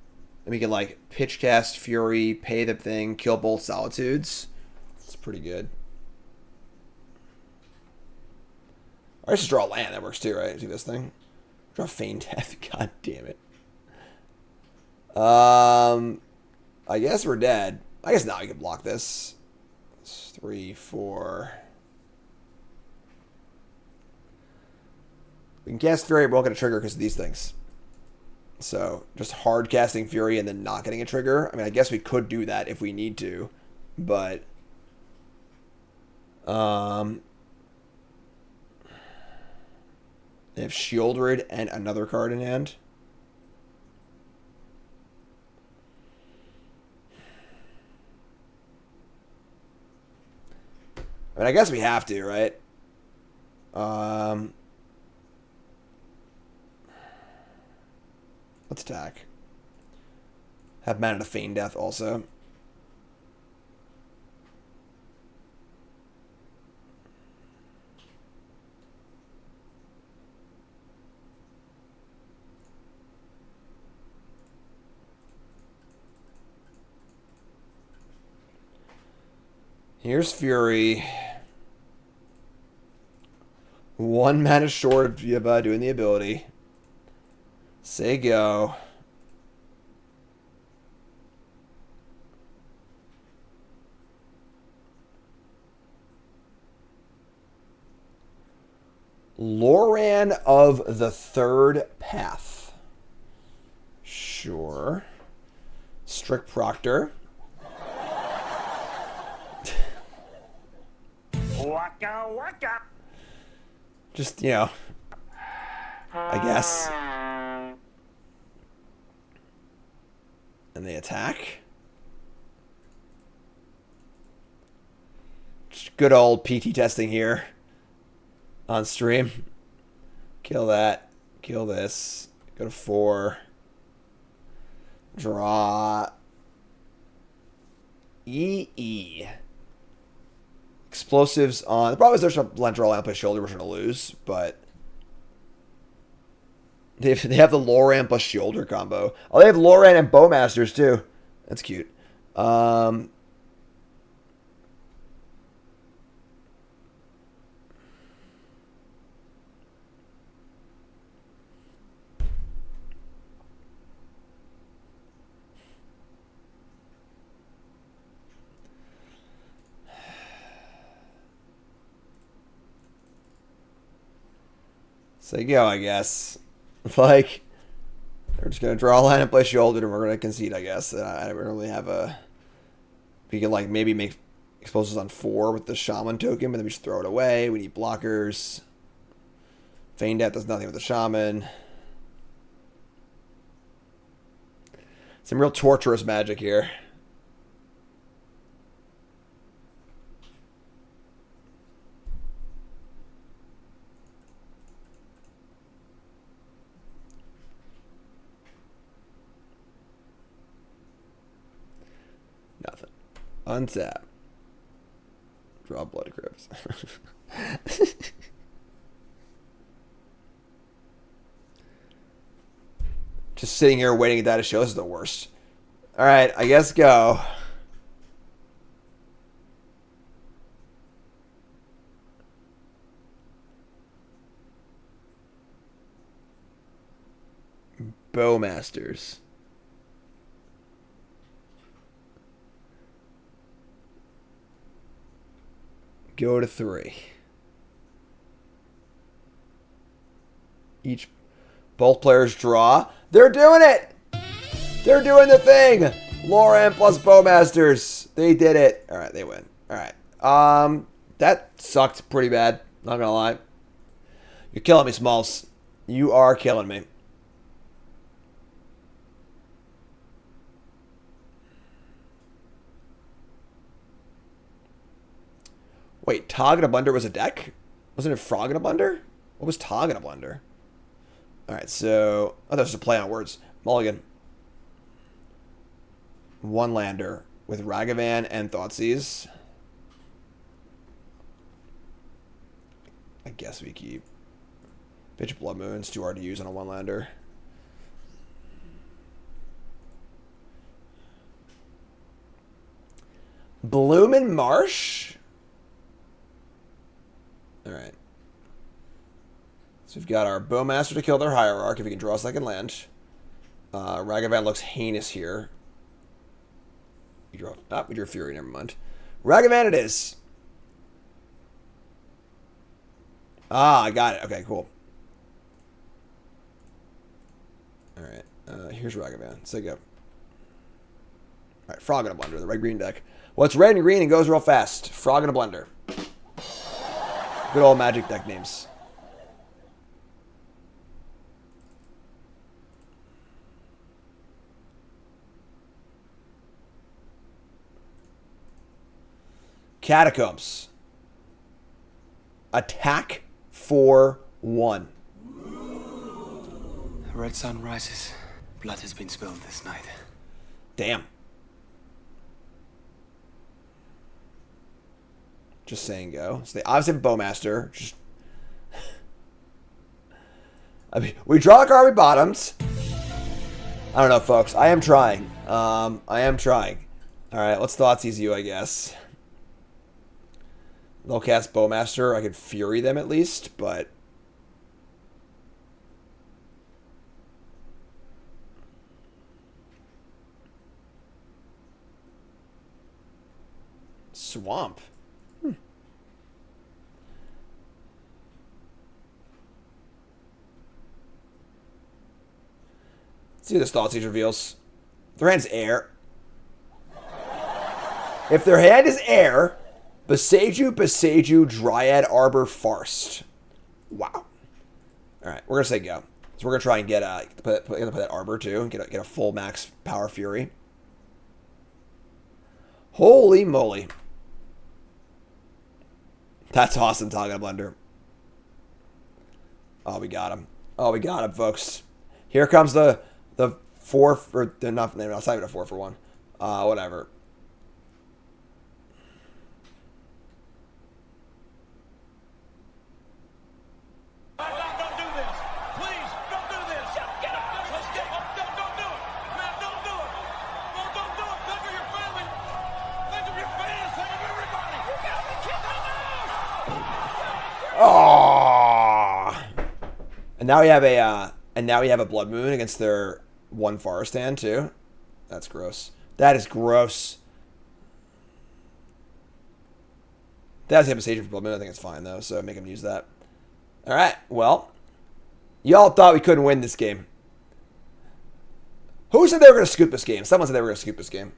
we can like pitch cast Fury, pay the thing, kill both Solitudes. It's pretty good. Or I just draw a land. That works too, right? Do this thing. Draw Feign Death. God damn it. I guess we're dead. I guess now we can block this. It's 3, 4. We can cast Fury, but we won't get a trigger because of these things. So, just hard casting Fury and then not getting a trigger. I mean, I guess we could do that if we need to. But... they have Shieldred and another card in hand. I mean, I guess we have to, right? Let's attack. Have mana to Feign Death also. Here's Fury. 1 mana short of doing the ability. Say go. Loran of the Third Path. Sure. Strict Proctor. Waka waka. Just, you know, I guess. And they attack. Just good old PT testing here on stream. Kill that. Kill this. Go to 4. Draw. EE. Explosives on. The problem is there's a draw line, play shoulder, we're going to lose, but they have the Loran plus shoulder combo. Oh, they have Loran and Bowmasters too. That's cute. So you go, I guess. Like, they're just going to draw a line and play shoulder, and we're going to concede, I guess. I don't really have a... We can, like, maybe make explosives on 4 with the Shaman token, but then we just throw it away. We need blockers. Feign Death does nothing with the Shaman. Some real torturous magic here. Nothing. Untap. Draw Blood Crypts. Just sitting here waiting at that to show. This is the worst. Alright, I guess go. Bowmasters. Go to 3. Both players draw. They're doing it! They're doing the thing! Loran plus Bowmasters. They did it. Alright, they win. Alright. That sucked pretty bad. Not gonna lie. You're killing me, Smalls. You are killing me. Wait, Tog and a Blunder was a deck? Wasn't it Frog and a Blunder? What was Tog and a Blunder? Alright, so... Oh, that was a play on words. Mulligan. 1 lander with Ragavan and Thoughtseize. I guess we keep... Pitch Blood Moon's too hard to use on a 1 lander. Bloomin' Marsh? Alright. So we've got our Bowmaster to kill their Hierarch if we can draw a second land. Ragavan looks heinous here. We drew Fury, never mind. Ragavan it is. Ah, I got it. Okay, cool. Alright. Here's Ragavan. So go. Alright, Frog and a Blunder, the red-green deck. Well, it's red and green and goes real fast. Frog and a Blunder. Good old Magic deck names. Catacombs. Attack for 1. Red sun rises. Blood has been spilled this night. Damn. Just saying go. So they obviously have Bowmaster. Just I mean, we draw a card with bottoms. I don't know, folks. I am trying. I am trying. Alright, let's Thoughtseize you, I guess. They'll cast Bowmaster. I could Fury them at least, but... Swamp. Let's see what this Thoughtseize reveals. Their hand's air. If their hand is air, Boseiju, Dryad, Arbor, Farst. Wow. Alright, we're going to say go. So we're going to try and get put that Arbor too, and get a full max Power Fury. Holy moly. That's awesome, Taga Blender. Oh, we got him. Oh, we got him, folks. Here comes the 4 for not even a 4 for 1. Whatever. Don't do this. Please, don't do this. Get up. Let's get up. Don't do it. Man, don't do it. No, don't do it. Think of your family. Think of your fans. Think of everybody. You got me kicked. Oh. And now we have a Blood Moon against their 1 Forest hand too. That's gross. That is gross. That's the Sage for Blood Moon. I think it's fine though, so make him use that. Alright, well. Y'all thought we couldn't win this game. Who said they were going to scoop this game? Someone said they were going to scoop this game.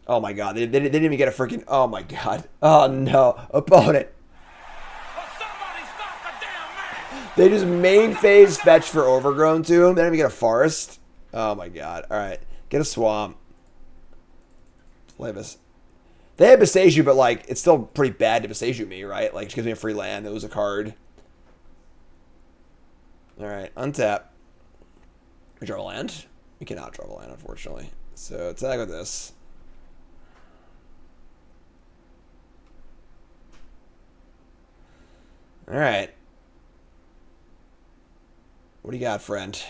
Oh my god. They didn't even get a freaking... Oh my god. Oh no. Opponent. They just main phase fetch for Overgrown to him. They didn't even get a Forest. Oh my god. Alright. Get a Swamp. Play this. They had Boseiju, but like, it's still pretty bad to Boseiju me, right? Like, just gives me a free land. That was a card. Alright. Untap. We draw a land? We cannot draw a land, unfortunately. So, attack with this. Alright. What do you got, friend?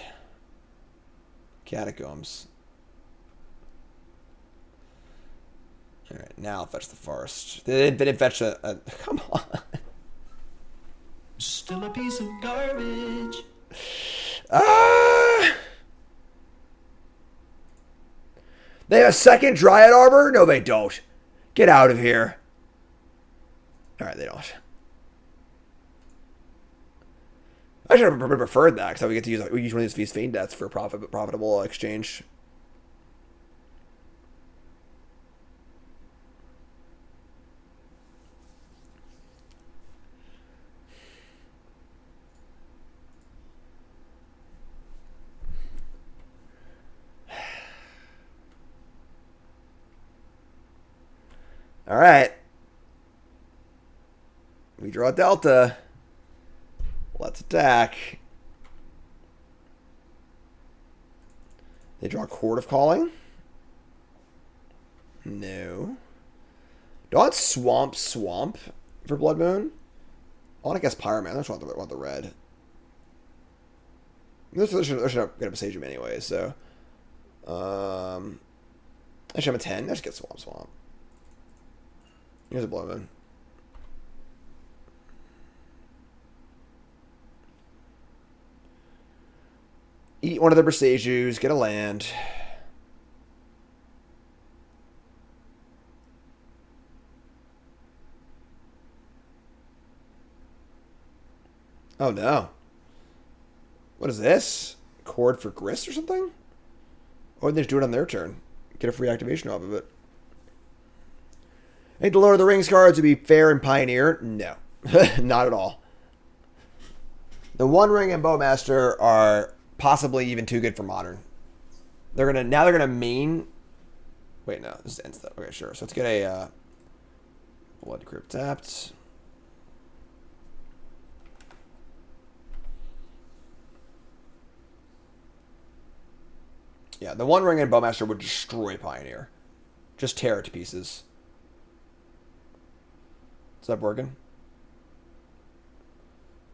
Catacombs. Alright, now I'll fetch the Forest. They didn't fetch a... Come on. Still a piece of garbage. They have a second Dryad Arbor? No, they don't. Get out of here. Alright, they don't. I should have preferred that, because we get to use one of these Feign Deaths for profitable exchange. All right. We draw Delta. Let's attack. They draw Court of Calling. No. Do I want Swamp for Blood Moon? I want to guess Pyromancer. I just want the red. This should get a Sage him anyway, so. Actually, I'm a 10. I just get Swamp. Here's a Blood Moon. Eat one of the Boseijus, get a land. Oh no. What is this? Chord for Grist or something? Or did they just do it on their turn? Get a free activation off of it. I think the Lord of the Rings cards would be fair and Pioneer. No. Not at all. The One Ring and Bowmaster are possibly even too good for Modern. They're gonna main. Wait, no, this ends though. Okay, sure. So let's get a Blood Crypt tapped. Yeah, the One Ring and Bowmaster would destroy Pioneer. Just tear it to pieces. Is that working?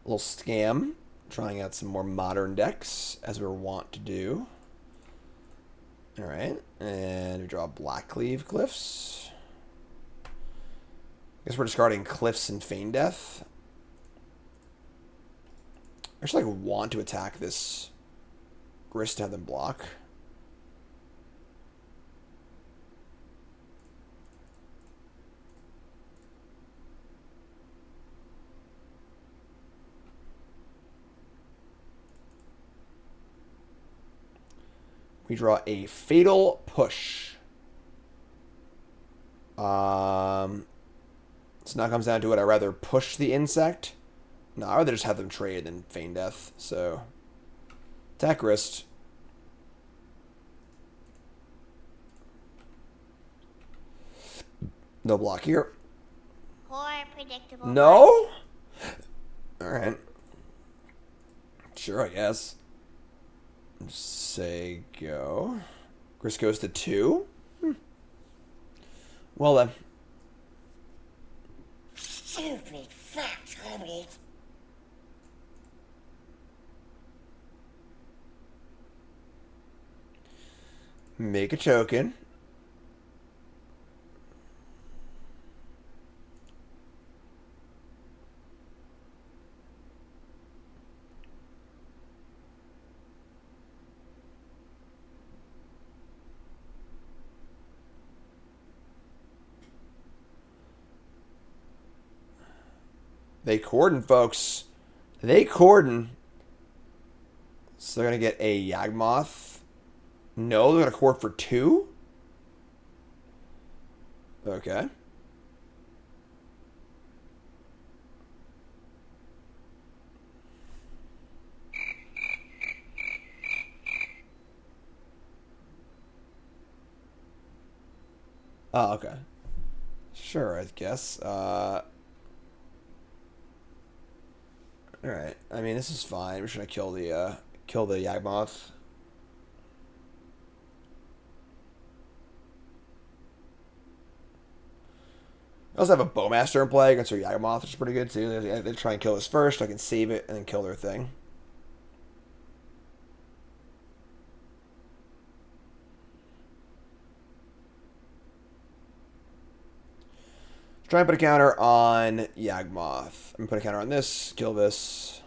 A little scam. Trying out some more modern decks, as we're wont to do. Alright, and we draw Blackcleave Cliffs. I guess we're discarding Cliffs and Feign Death. I actually want to attack this Grist to have them block. We draw a Fatal Push. So now it comes down to, would I rather push the insect? No, I'd rather just have them trade than Feign Death. So, attack wrist. No block here. Poor predictable. No? Alright. Sure, I guess. Say go. Chris goes to 2. Well then. Stupid fat homie. Make a token. They cordon, folks. They cordon. So they're going to get a Yawgmoth. No, they're going to court for 2? Okay. Oh, okay. Sure, I guess. Alright. I mean, this is fine. We're just gonna kill the Yawgmoth. I also have a Bowmaster in play against their Yawgmoth, which is pretty good too. They try and kill this first. I can save it and then kill their thing. Try and put a counter on Yawgmoth. I'm gonna put a counter on this. Kill this.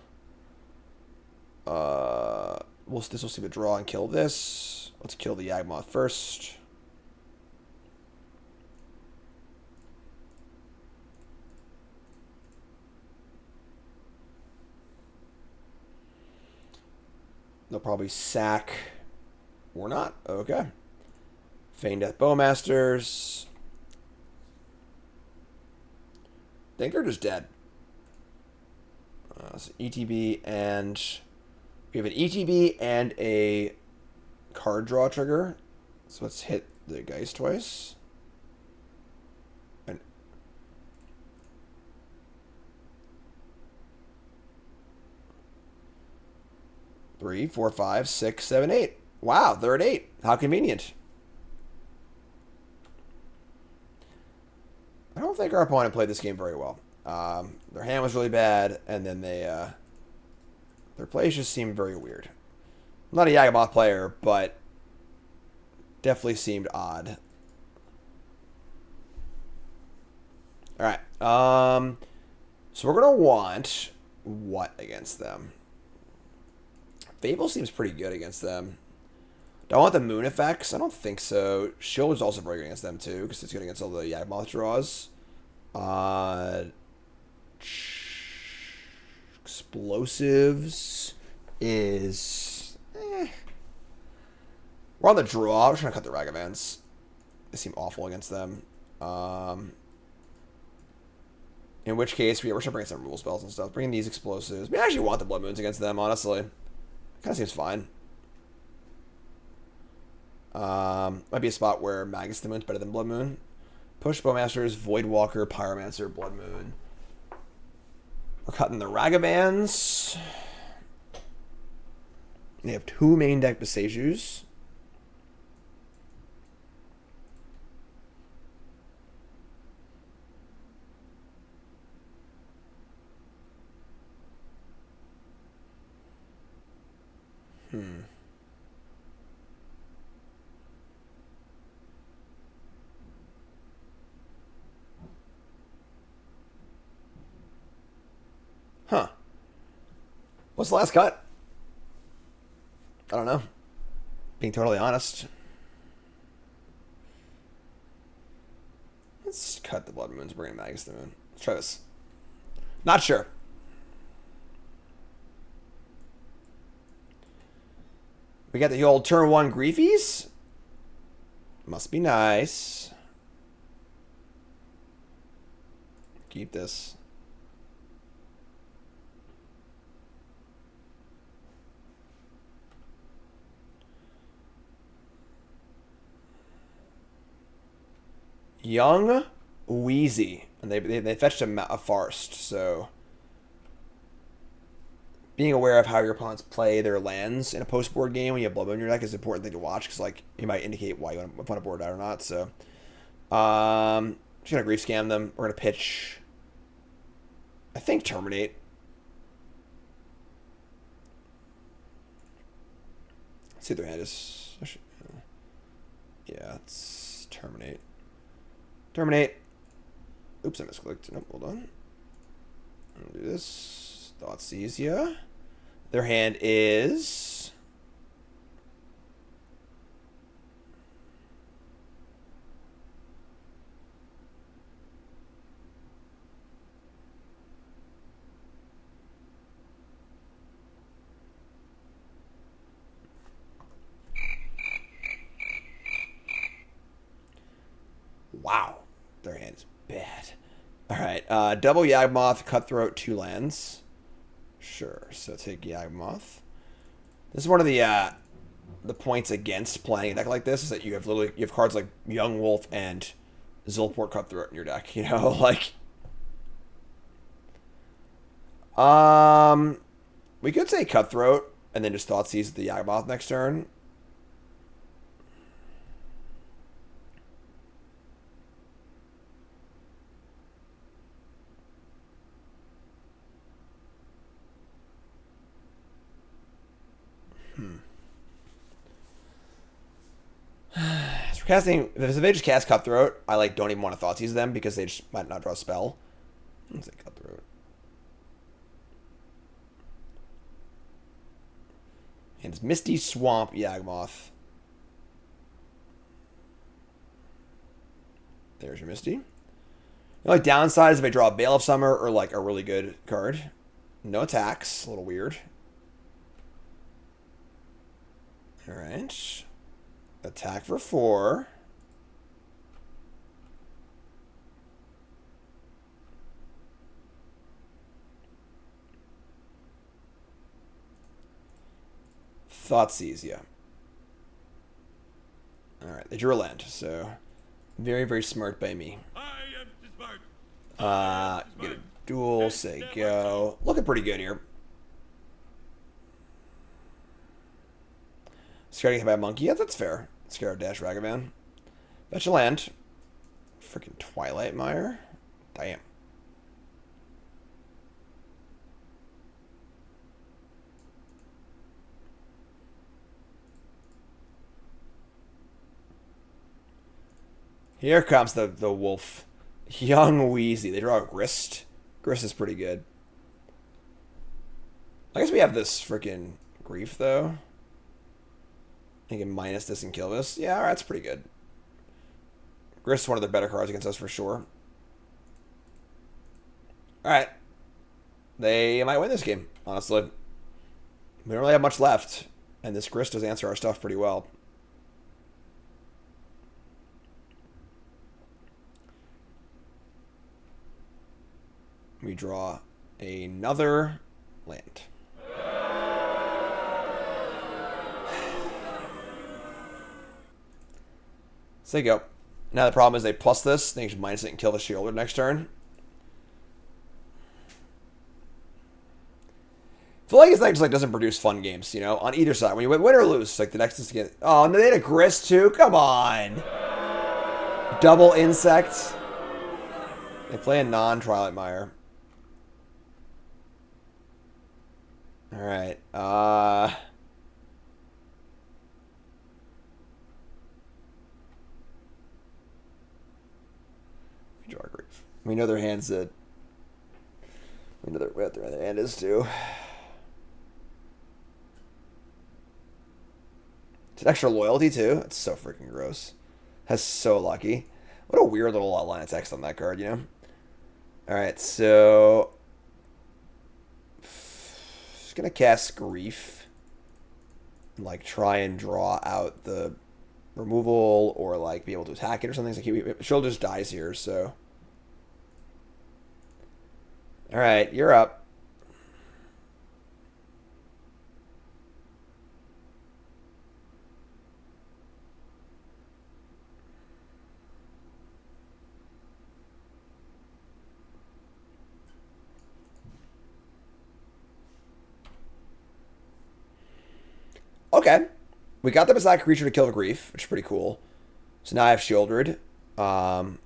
This will see the draw and kill this. Let's kill the Yawgmoth first. They'll probably sack or not. Okay. Feign Death Bowmasters. I think they're just dead. So ETB and we have an ETB and a card draw trigger. So let's hit the Geist twice. And 3, 4, 5, 6, 7, 8. Wow, they're at 8. How convenient. I don't think our opponent played this game very well. Their hand was really bad, and then their plays just seemed very weird. I'm not a Yawgmoth player, but definitely seemed odd. Alright. So we're going to want what against them? Fable seems pretty good against them. Do I want the moon effects? I don't think so. Shield is also very good against them too, because it's good against all the Yawgmoth draws. Explosives is... We're on the draw. We're trying to cut the Ragavans. They seem awful against them. In which case, we're trying to bring some rule spells and stuff. Bringing these explosives. I actually want the Blood Moons against them, honestly. Kind of seems fine. Might be a spot where Magus the Moon's better than Blood Moon. Push Bowmasters, Voidwalker, Pyromancer, Blood Moon. We're cutting the Ragavans. They have 2 main deck Besejus. Huh. What's the last cut? I don't know. Being totally honest. Let's cut the Blood Moons, bring in Magus the Moon. Let's try this. Not sure. We got the old turn 1 Griefies. Must be nice. Keep this. Young Wheezy. And they fetched a Forest, so being aware of how your opponents play their lands in a post-board game when you have Blood in your deck is an important thing to watch, because like it might indicate why you want to board out or not. So just gonna grief scam them. We're gonna pitch, I think, Terminate. Let's see what their hand is. Yeah, it's Terminate. Terminate. Oops, I misclicked. Nope, hold on. I'll do this. Thoughtseize, yeah. Their hand is... Wow. Their hand's bad. Alright, double Yawgmoth, Cutthroat, 2 lands. Sure, so take Yawgmoth. This is one of the points against playing a deck like this, is that you have cards like Young Wolf and Zulport Cutthroat in your deck, you know, like... we could say Cutthroat, and then just Thoughtseize the Yawgmoth next turn. So casting, if they just cast Cutthroat, I like don't even want to Thoughtseize them because they just might not draw a spell. Let's say Cutthroat. And it's Misty Swamp Yawgmoth. There's your Misty. The only downside is if I draw a Bale of Summer or like a really good card. No attacks. A little weird. Alright. Attack for 4. Thoughtseize, yeah. Alright, they drew a land, so very, very smart by me. Get a duel, say go. Looking pretty good here. Scared hit by a monkey? Yeah, that's fair. Scarab Dash Ragavan. Fetch a land. Freaking Twilight Mire. Damn. Here comes the wolf. Young Wheezy. They draw a Grist. Grist is pretty good. I guess we have this freaking Grief, though. I can minus this and kill this. Yeah, alright, that's pretty good. Grist is one of the better cards against us for sure. Alright. They might win this game, honestly. We don't really have much left. And this Grist does answer our stuff pretty well. We draw another land. So there you go. Now the problem is they plus this. They should minus it and kill the Shielder next turn. I feel like this deck just like doesn't produce fun games, you know, on either side. When you win or lose, like the next is again. Oh, and they had a Grist too. Come on. Double Insect. They play a non-Twilight Mire. All right. We draw a Grief. We know their hand's it. We know what their hand is too. It's an extra loyalty too. It's so freaking gross. That's so lucky. What a weird little line of text on that card, you know? All right, so just gonna cast Grief. like try and draw out the removal or like be able to attack it or something. So she'll just dies here. So, all right, you're up. Okay. We got the Berserk creature to kill the grief, which is pretty cool. So now I have Shieldred. And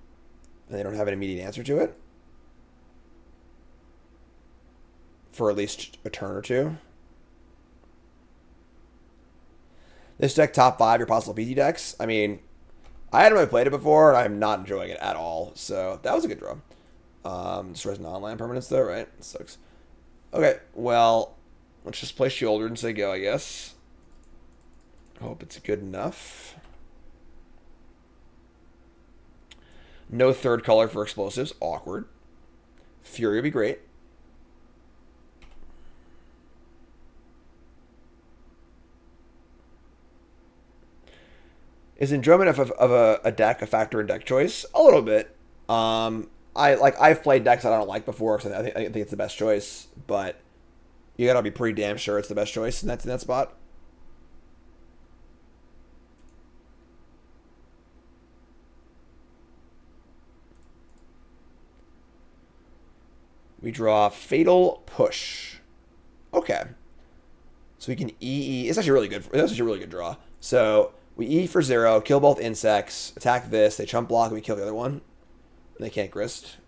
they don't have an immediate answer to it. For at least a turn or two. This deck, top 5 your possible PT decks. I mean, I hadn't really played it before, and I'm not enjoying it at all. So that was a good draw. Destroys non-land permanents though, right? It sucks. Okay, well, let's just play Shieldred and say go, I guess. Hope it's good enough. No third color for explosives. Awkward. Fury would be great. Is enjoyment of a deck a factor in deck choice? A little bit. I've played decks that I don't like before, so I think it's the best choice. But you gotta be pretty damn sure it's the best choice in that spot. We draw Fatal Push. Okay. So we can EE. It's actually really good. It's actually a really good draw. So we E for 0, kill both insects, attack this, they chump block, and we kill the other one. And they can't grist.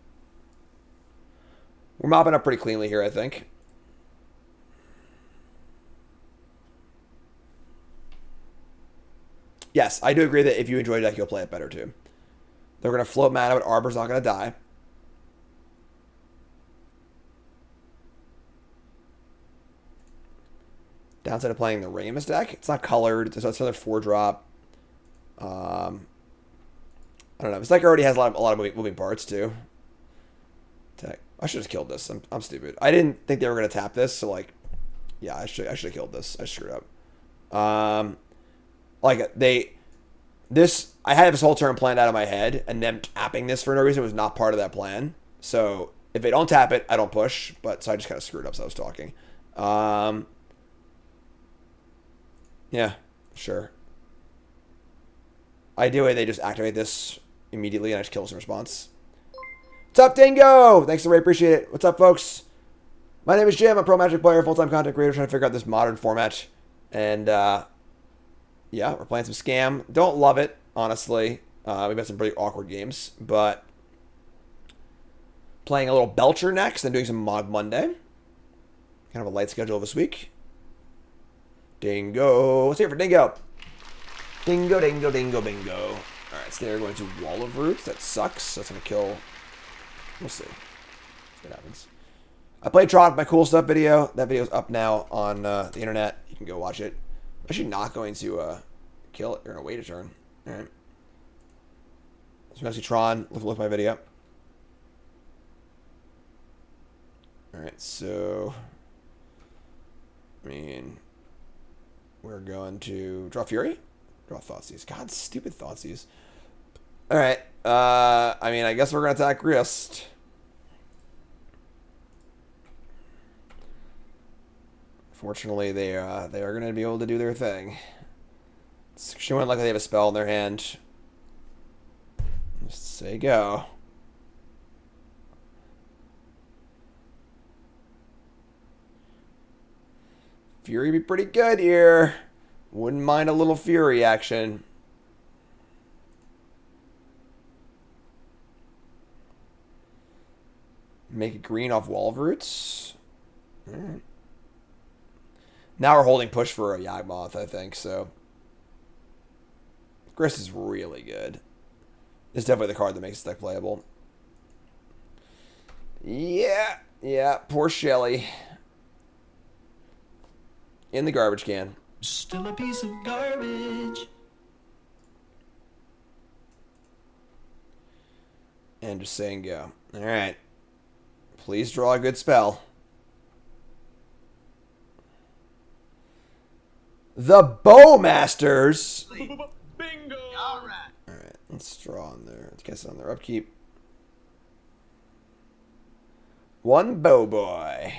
We're mopping up pretty cleanly here, I think. Yes, I do agree that if you enjoy a deck, you'll play it better too. They're going to float mana, but Arbor's not going to die. Downside of playing the Ramus deck, it's not colored. It's another 4-drop. I don't know. This deck already has a lot of moving parts too. I should have just killed this. I'm stupid. I didn't think they were gonna tap this, so like, yeah, I should have killed this. I screwed up. I had this whole turn planned out of my head, and them tapping this for no reason was not part of that plan. So if they don't tap it, I don't push. But so I just kind of screwed up as I was talking. Yeah, sure. Ideally, they just activate this immediately and I just kill us in response. What's up, Dingo? Thanks, Ray. Appreciate it. What's up, folks? My name is Jim. I'm a pro Magic player, full-time content creator, trying to figure out this modern format. And, yeah, we're playing some Scam. Don't love it, honestly. We've had some pretty awkward games, but playing a little Belcher next and doing some Mod Monday. Kind of a light schedule this week. Dingo. Let's hear it for Dingo. Dingo, dingo, dingo, bingo. Alright, so they're going to Wall of Roots. That sucks. That's going to kill. We'll see. What happens. I played Trot, my cool stuff video. That video's up now on the internet. You can go watch it. I'm actually not going to kill it. You're going to wait a turn. Alright. So you guys see Tron. Look at my video. Alright, so I mean, we're going to draw Fury? Draw Thoughtseize. God, stupid Thoughtseize. Alright. I mean, I guess we're going to attack Grist. Fortunately, they are going to be able to do their thing. She went like they have a spell in their hand. Just say go. Fury be pretty good here. Wouldn't mind a little Fury action. Make it green off Wall of Roots. Alright. Now we're holding push for a Yawgmoth, I think, so. Grist is really good. It's definitely the card that makes this deck playable. Yeah, poor Shelly. In the garbage can. Still a piece of garbage. And just saying go. Alright. Please draw a good spell. The Bowmasters. Bingo! Alright. Alright, let's draw on there. Let's guess on their upkeep. One bow boy.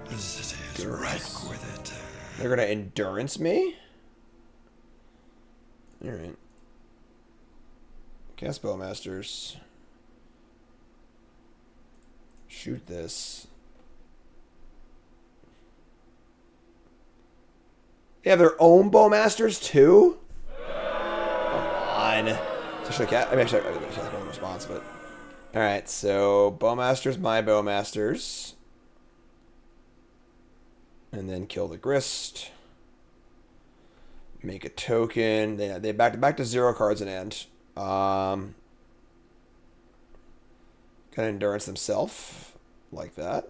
The city is rife with it. They're gonna endurance me? Alright. Cast Bowmasters. Shoot this. They have their own Bowmasters too? Come on. Actually, I mean, actually, I have no response, but. Alright, so Bowmasters, my Bowmasters. And then kill the Grist. Make a token. They back to 0 cards in hand. Gonna endurance themselves. Like that.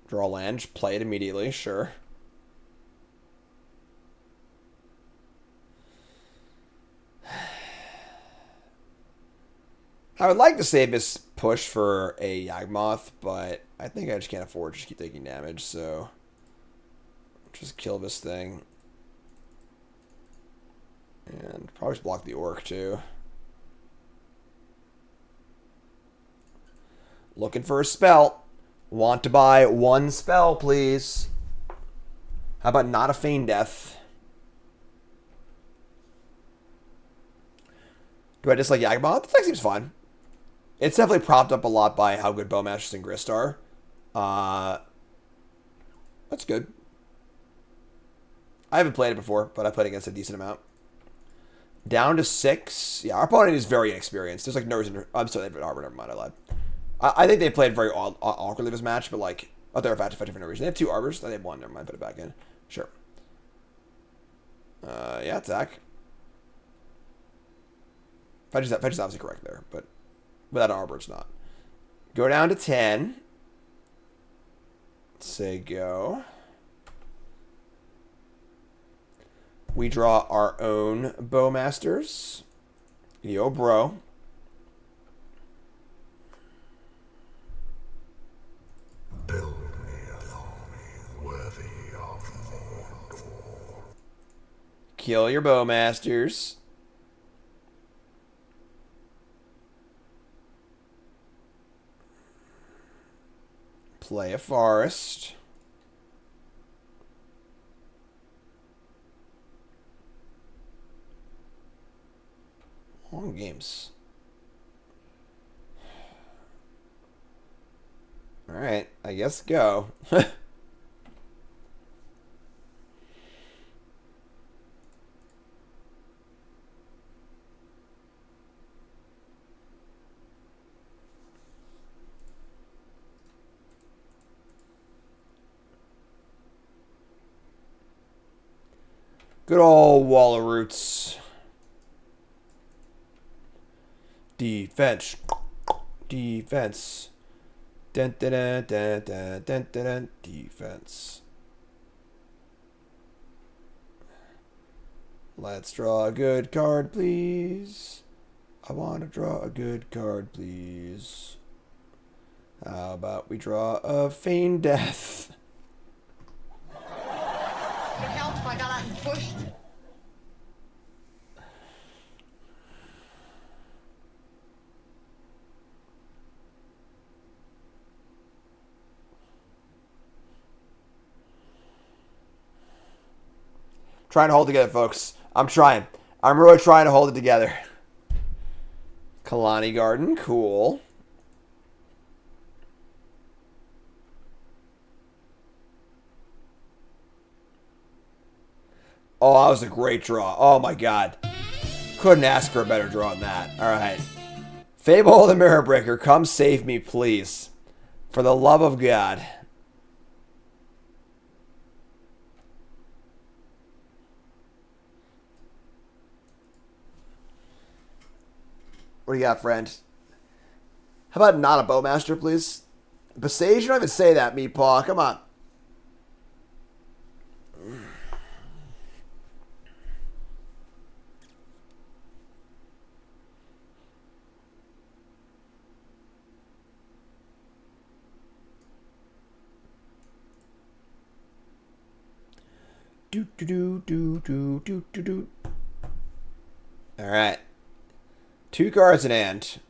Draw land. Play it immediately. Sure. I would like to save this push for a Yawgmoth, but I think I just can't afford to just keep taking damage, so just kill this thing. And probably just block the Orc, too. Looking for a spell. Want to buy one spell, please. How about not a Feign Death? Do I dislike Yawgmoth? This deck seems fun. It's definitely propped up a lot by how good Bowmasters and Grist are. That's good. I haven't played it before, but I played against a decent amount. Down to 6. Yeah, our opponent is very inexperienced. There's like no reason. I'm sorry, they have Arbor. Never mind, I lied. I think they played very awkwardly this match, but like, oh, they're effective for no reason. They have 2 Arbors. They have 1. Never mind. Put it back in. Sure. Yeah, attack. Fetch is obviously correct there, but without Arbor, it's not. Go down to 10. Say go. We draw our own Bowmasters. Yo, bro. Build me an army worthy of Mordor. Kill your Bowmasters. Play a forest. Long games. Alright, I guess go. Good old wall of roots. Defense. Defense. Dun, dun, dun, dun, dun, dun, dun, dun. Defense. Let's draw a good card, please. I want to draw a good card, please. How about we draw a Feign Death? Help, I got pushed. Trying to hold together, folks. I'm trying. I'm really trying to hold it together. Kalani Garden, cool. Oh, that was a great draw. Oh my god. Couldn't ask for a better draw than that. Alright. Fable the Mirror Breaker, come save me, please. For the love of God. What do you got, friend? How about not a Bowmaster, please? Besage? You don't even say that, Meatpaw. Come on. All right. 2 cards in hand.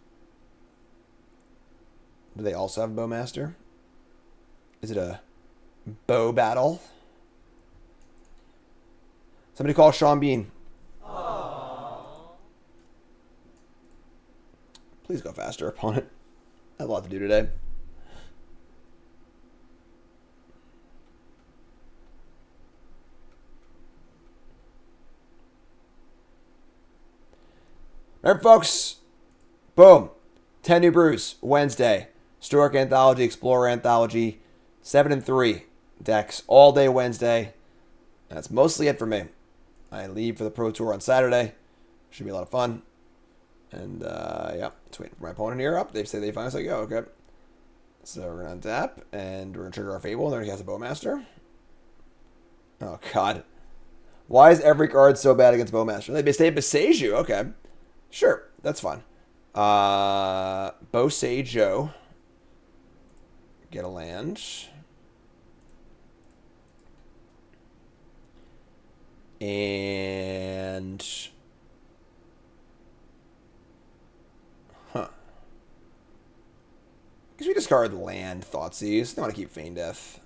Do they also have Bowmaster? Is it a bow battle? Somebody call Sean Bean. Please go faster, opponent. I have a lot to do today. Alright, folks. Boom. 10 new brews. Wednesday. Historic Anthology, Explorer Anthology. 7 and 3 decks all day Wednesday. That's mostly it for me. I leave for the Pro Tour on Saturday. Should be a lot of fun. And, yeah, just waiting for my opponent here up. They say they find us. Like, oh, okay. So we're going to untap, and we're going to trigger our Fable, and there he has a Bowmaster. Oh, God. Why is every card so bad against Bowmaster? They say Boseiju. Okay. Sure, that's fine. Boseiju. Get a land. And... Because we discard land, Thoughtseize. Don't want to keep Feign Death.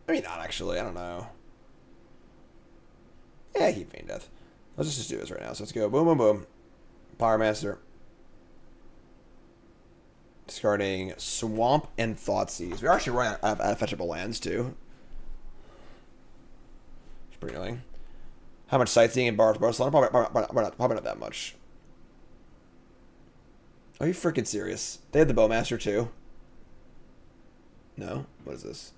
I mean, not actually. I don't know. Yeah, keep Feign Death. Let's just do this right now. So let's go. Boom, boom, boom. Pyromancer. Discarding Swamp and Thoughtseize. We're actually running out of fetchable lands, too. It's pretty annoying. How much sightseeing in Barcelona? Probably not that much. Are you freaking serious? They had the Bowmaster too? No? What is this?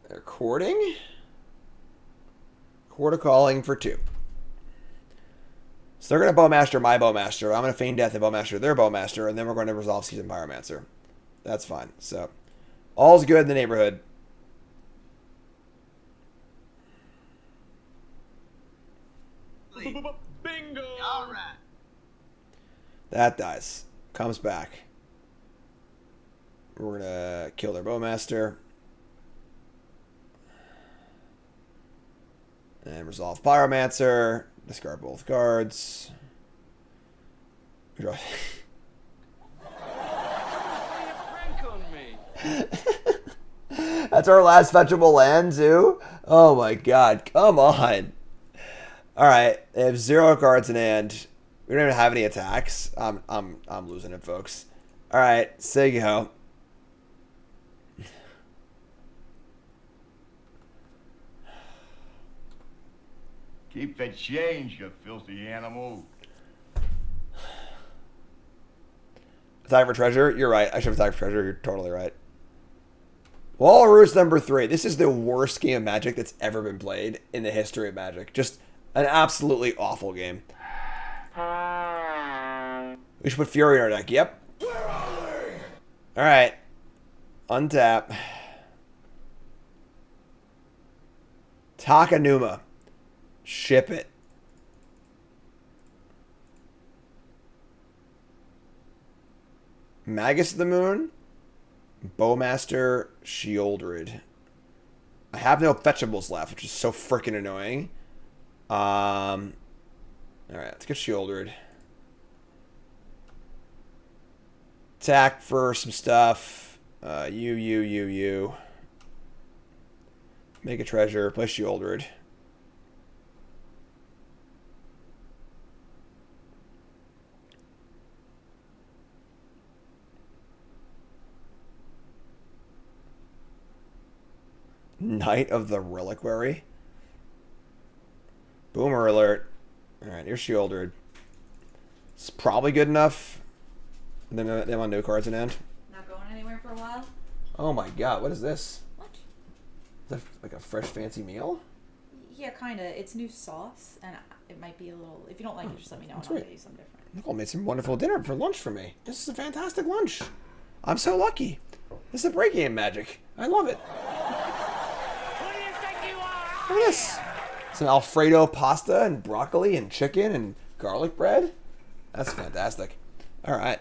They're courting? Quarter calling for 2. So they're going to Bowmaster my Bowmaster. I'm going to Feign Death and Bowmaster their Bowmaster, and then we're going to resolve Seasoned Pyromancer. That's fine. So, all's good in the neighborhood. Bingo! All right. That dies. Comes back. We're going to kill their Bowmaster. And resolve Pyromancer. Discard both cards. Prank on me. That's our last fetchable land, too? Oh my god. Come on. Alright. They have 0 cards in hand. We don't even have any attacks. I'm losing it, folks. Alright. Sig-Ho. Keep the change, you filthy animal. Attack for treasure? You're right. I should have attacked for treasure. You're totally right. Walrus number 3. This is the worst game of Magic that's ever been played in the history of Magic. Just an absolutely awful game. We should put Fury in our deck. Yep. Alright. Untap. Takenuma. Ship it. Magus of the Moon. Bowmaster. Shieldred. I have no fetchables left, which is so freaking annoying. Alright, let's get Shieldred. Attack for some stuff. You. Make a treasure. Play Shieldred. Knight of the Reliquary. Boomer alert. Alright, here's Shieldred. It's probably good enough. Then they want no cards in hand. Not going anywhere for a while? Oh my god, what is this? What? Is that like a fresh fancy meal? Yeah, kind of. It's new sauce, and it might be a little... If you don't like it, just let me know, and I'll great. get you something different. Nicole made some wonderful dinner for lunch for me. This is a fantastic lunch. I'm so lucky. This is a break game magic. I love it. Look at this. Some Alfredo pasta and broccoli and chicken and garlic bread. That's fantastic. All right.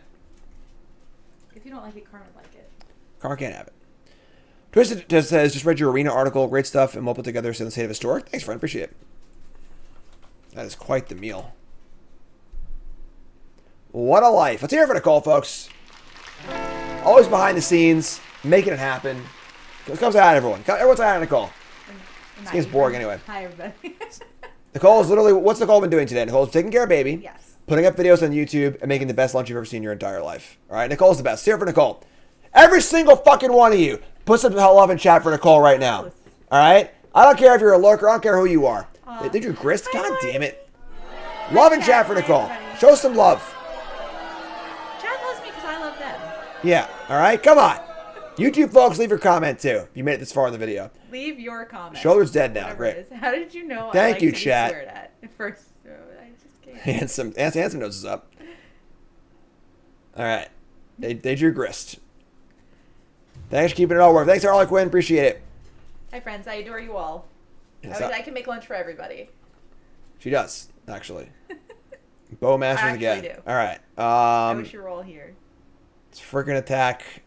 If you don't like it, Carmen would like it. Car can't have it. Twisted just says, just read your arena article. Great stuff and well put together in the state of historic. Thanks, friend. Appreciate it. That is quite the meal. What a life. Let's hear it for Nicole, folks. Always behind the scenes, making it happen. It comes out, everyone. Everyone's out of Nicole. This game's boring anyway. Hi, everybody. Nicole's literally, what's Nicole been doing today? Nicole's taking care of baby. Yes. Putting up videos on YouTube and making the best lunch you've ever seen in your entire life. All right, Nicole's the best. Here for Nicole. Every single fucking one of you, put some love in chat for Nicole right now. All right? I don't care if you're a lurker. I don't care who you are. Did you grist? God damn it. Love in chat for Nicole. Show some love. Chat loves me because I love them. Yeah. All right? Come on. YouTube folks, leave your comment too. You made it this far in the video. Leave your comment. Shoulder's dead now. Great. How did you know? Thank I you, like to be chat. sweared at first? I just can't. Handsome nose is up. All right. They drew grist. Thanks for keeping it all warm. Thanks, Harley Quinn. Appreciate it. Hi, friends. I adore you all. Yes, I can make lunch for everybody. She does, actually. Bowmasters again. Do. All right. I wish you were all here. It's freaking attack.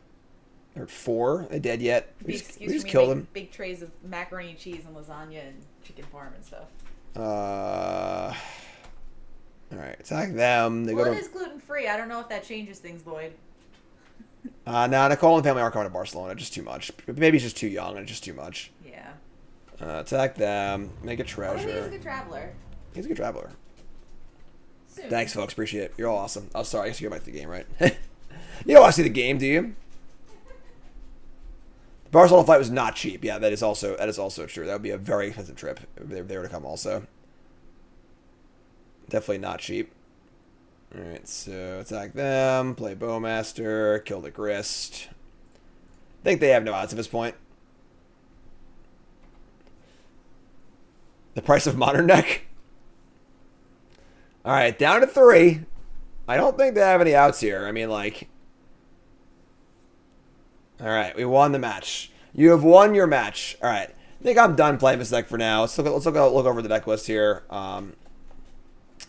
They're at 4. They dead yet? We just killed them. Big trays of macaroni and cheese and lasagna and chicken parm and stuff. All right. Attack them. They Well, go it to... is gluten free. I don't know if that changes things, Lloyd. Nah, Nicole and family aren't coming to Barcelona. Just too much. Maybe he's just too young and just too much. Yeah. Attack them. Make a Oh, treasure. he's a good traveler. He's a good traveler. Soon. Thanks, folks. Appreciate it. You're all awesome. Oh, sorry. I guess you go back to the game, right? You don't want to see the game, do you? The Barcelona flight was not cheap. Yeah, that is also true. That would be a very expensive trip if they were to come also. Definitely not cheap. Alright, so attack them, play Bowmaster, kill the Grist. I think they have no odds at this point. The price of modern deck? Alright, down to 3. I don't think they have any outs here. I mean, like... Alright, we won the match. You have won your match. Alright. I think I'm done playing this deck for now. Let's look over the deck list here.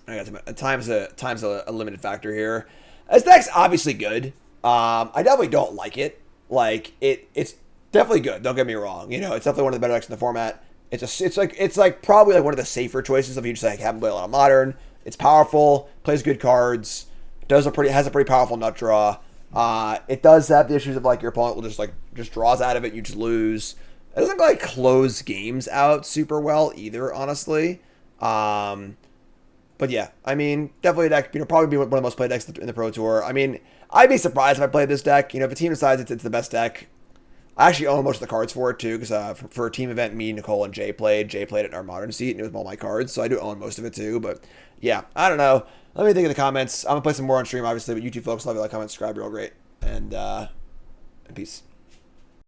I got time's a limited factor here. This deck's obviously good. I definitely don't like it. Like it's definitely good. Don't get me wrong. You know, it's definitely one of the better decks in the format. It's like probably like one of the safer choices if you just like haven't played a lot of modern. It's powerful, plays good cards, has a pretty powerful nut draw. It does have the issues of like your opponent will just draws out of it, you just lose. It doesn't like close games out super well either, honestly. But yeah, I mean, definitely a deck, probably be one of the most played decks in the Pro Tour. I mean, I'd be surprised if I played this deck. You know, if a team decides it's the best deck, I actually own most of the cards for it too, because for a team event, me, Nicole, and Jay played it in our modern seat, and it was all my cards, so I do own most of it too. But yeah, I don't know. Let me think in the comments. I'm gonna play some more on stream, obviously, but YouTube folks, love you, like, comment, subscribe, you're all great, and peace.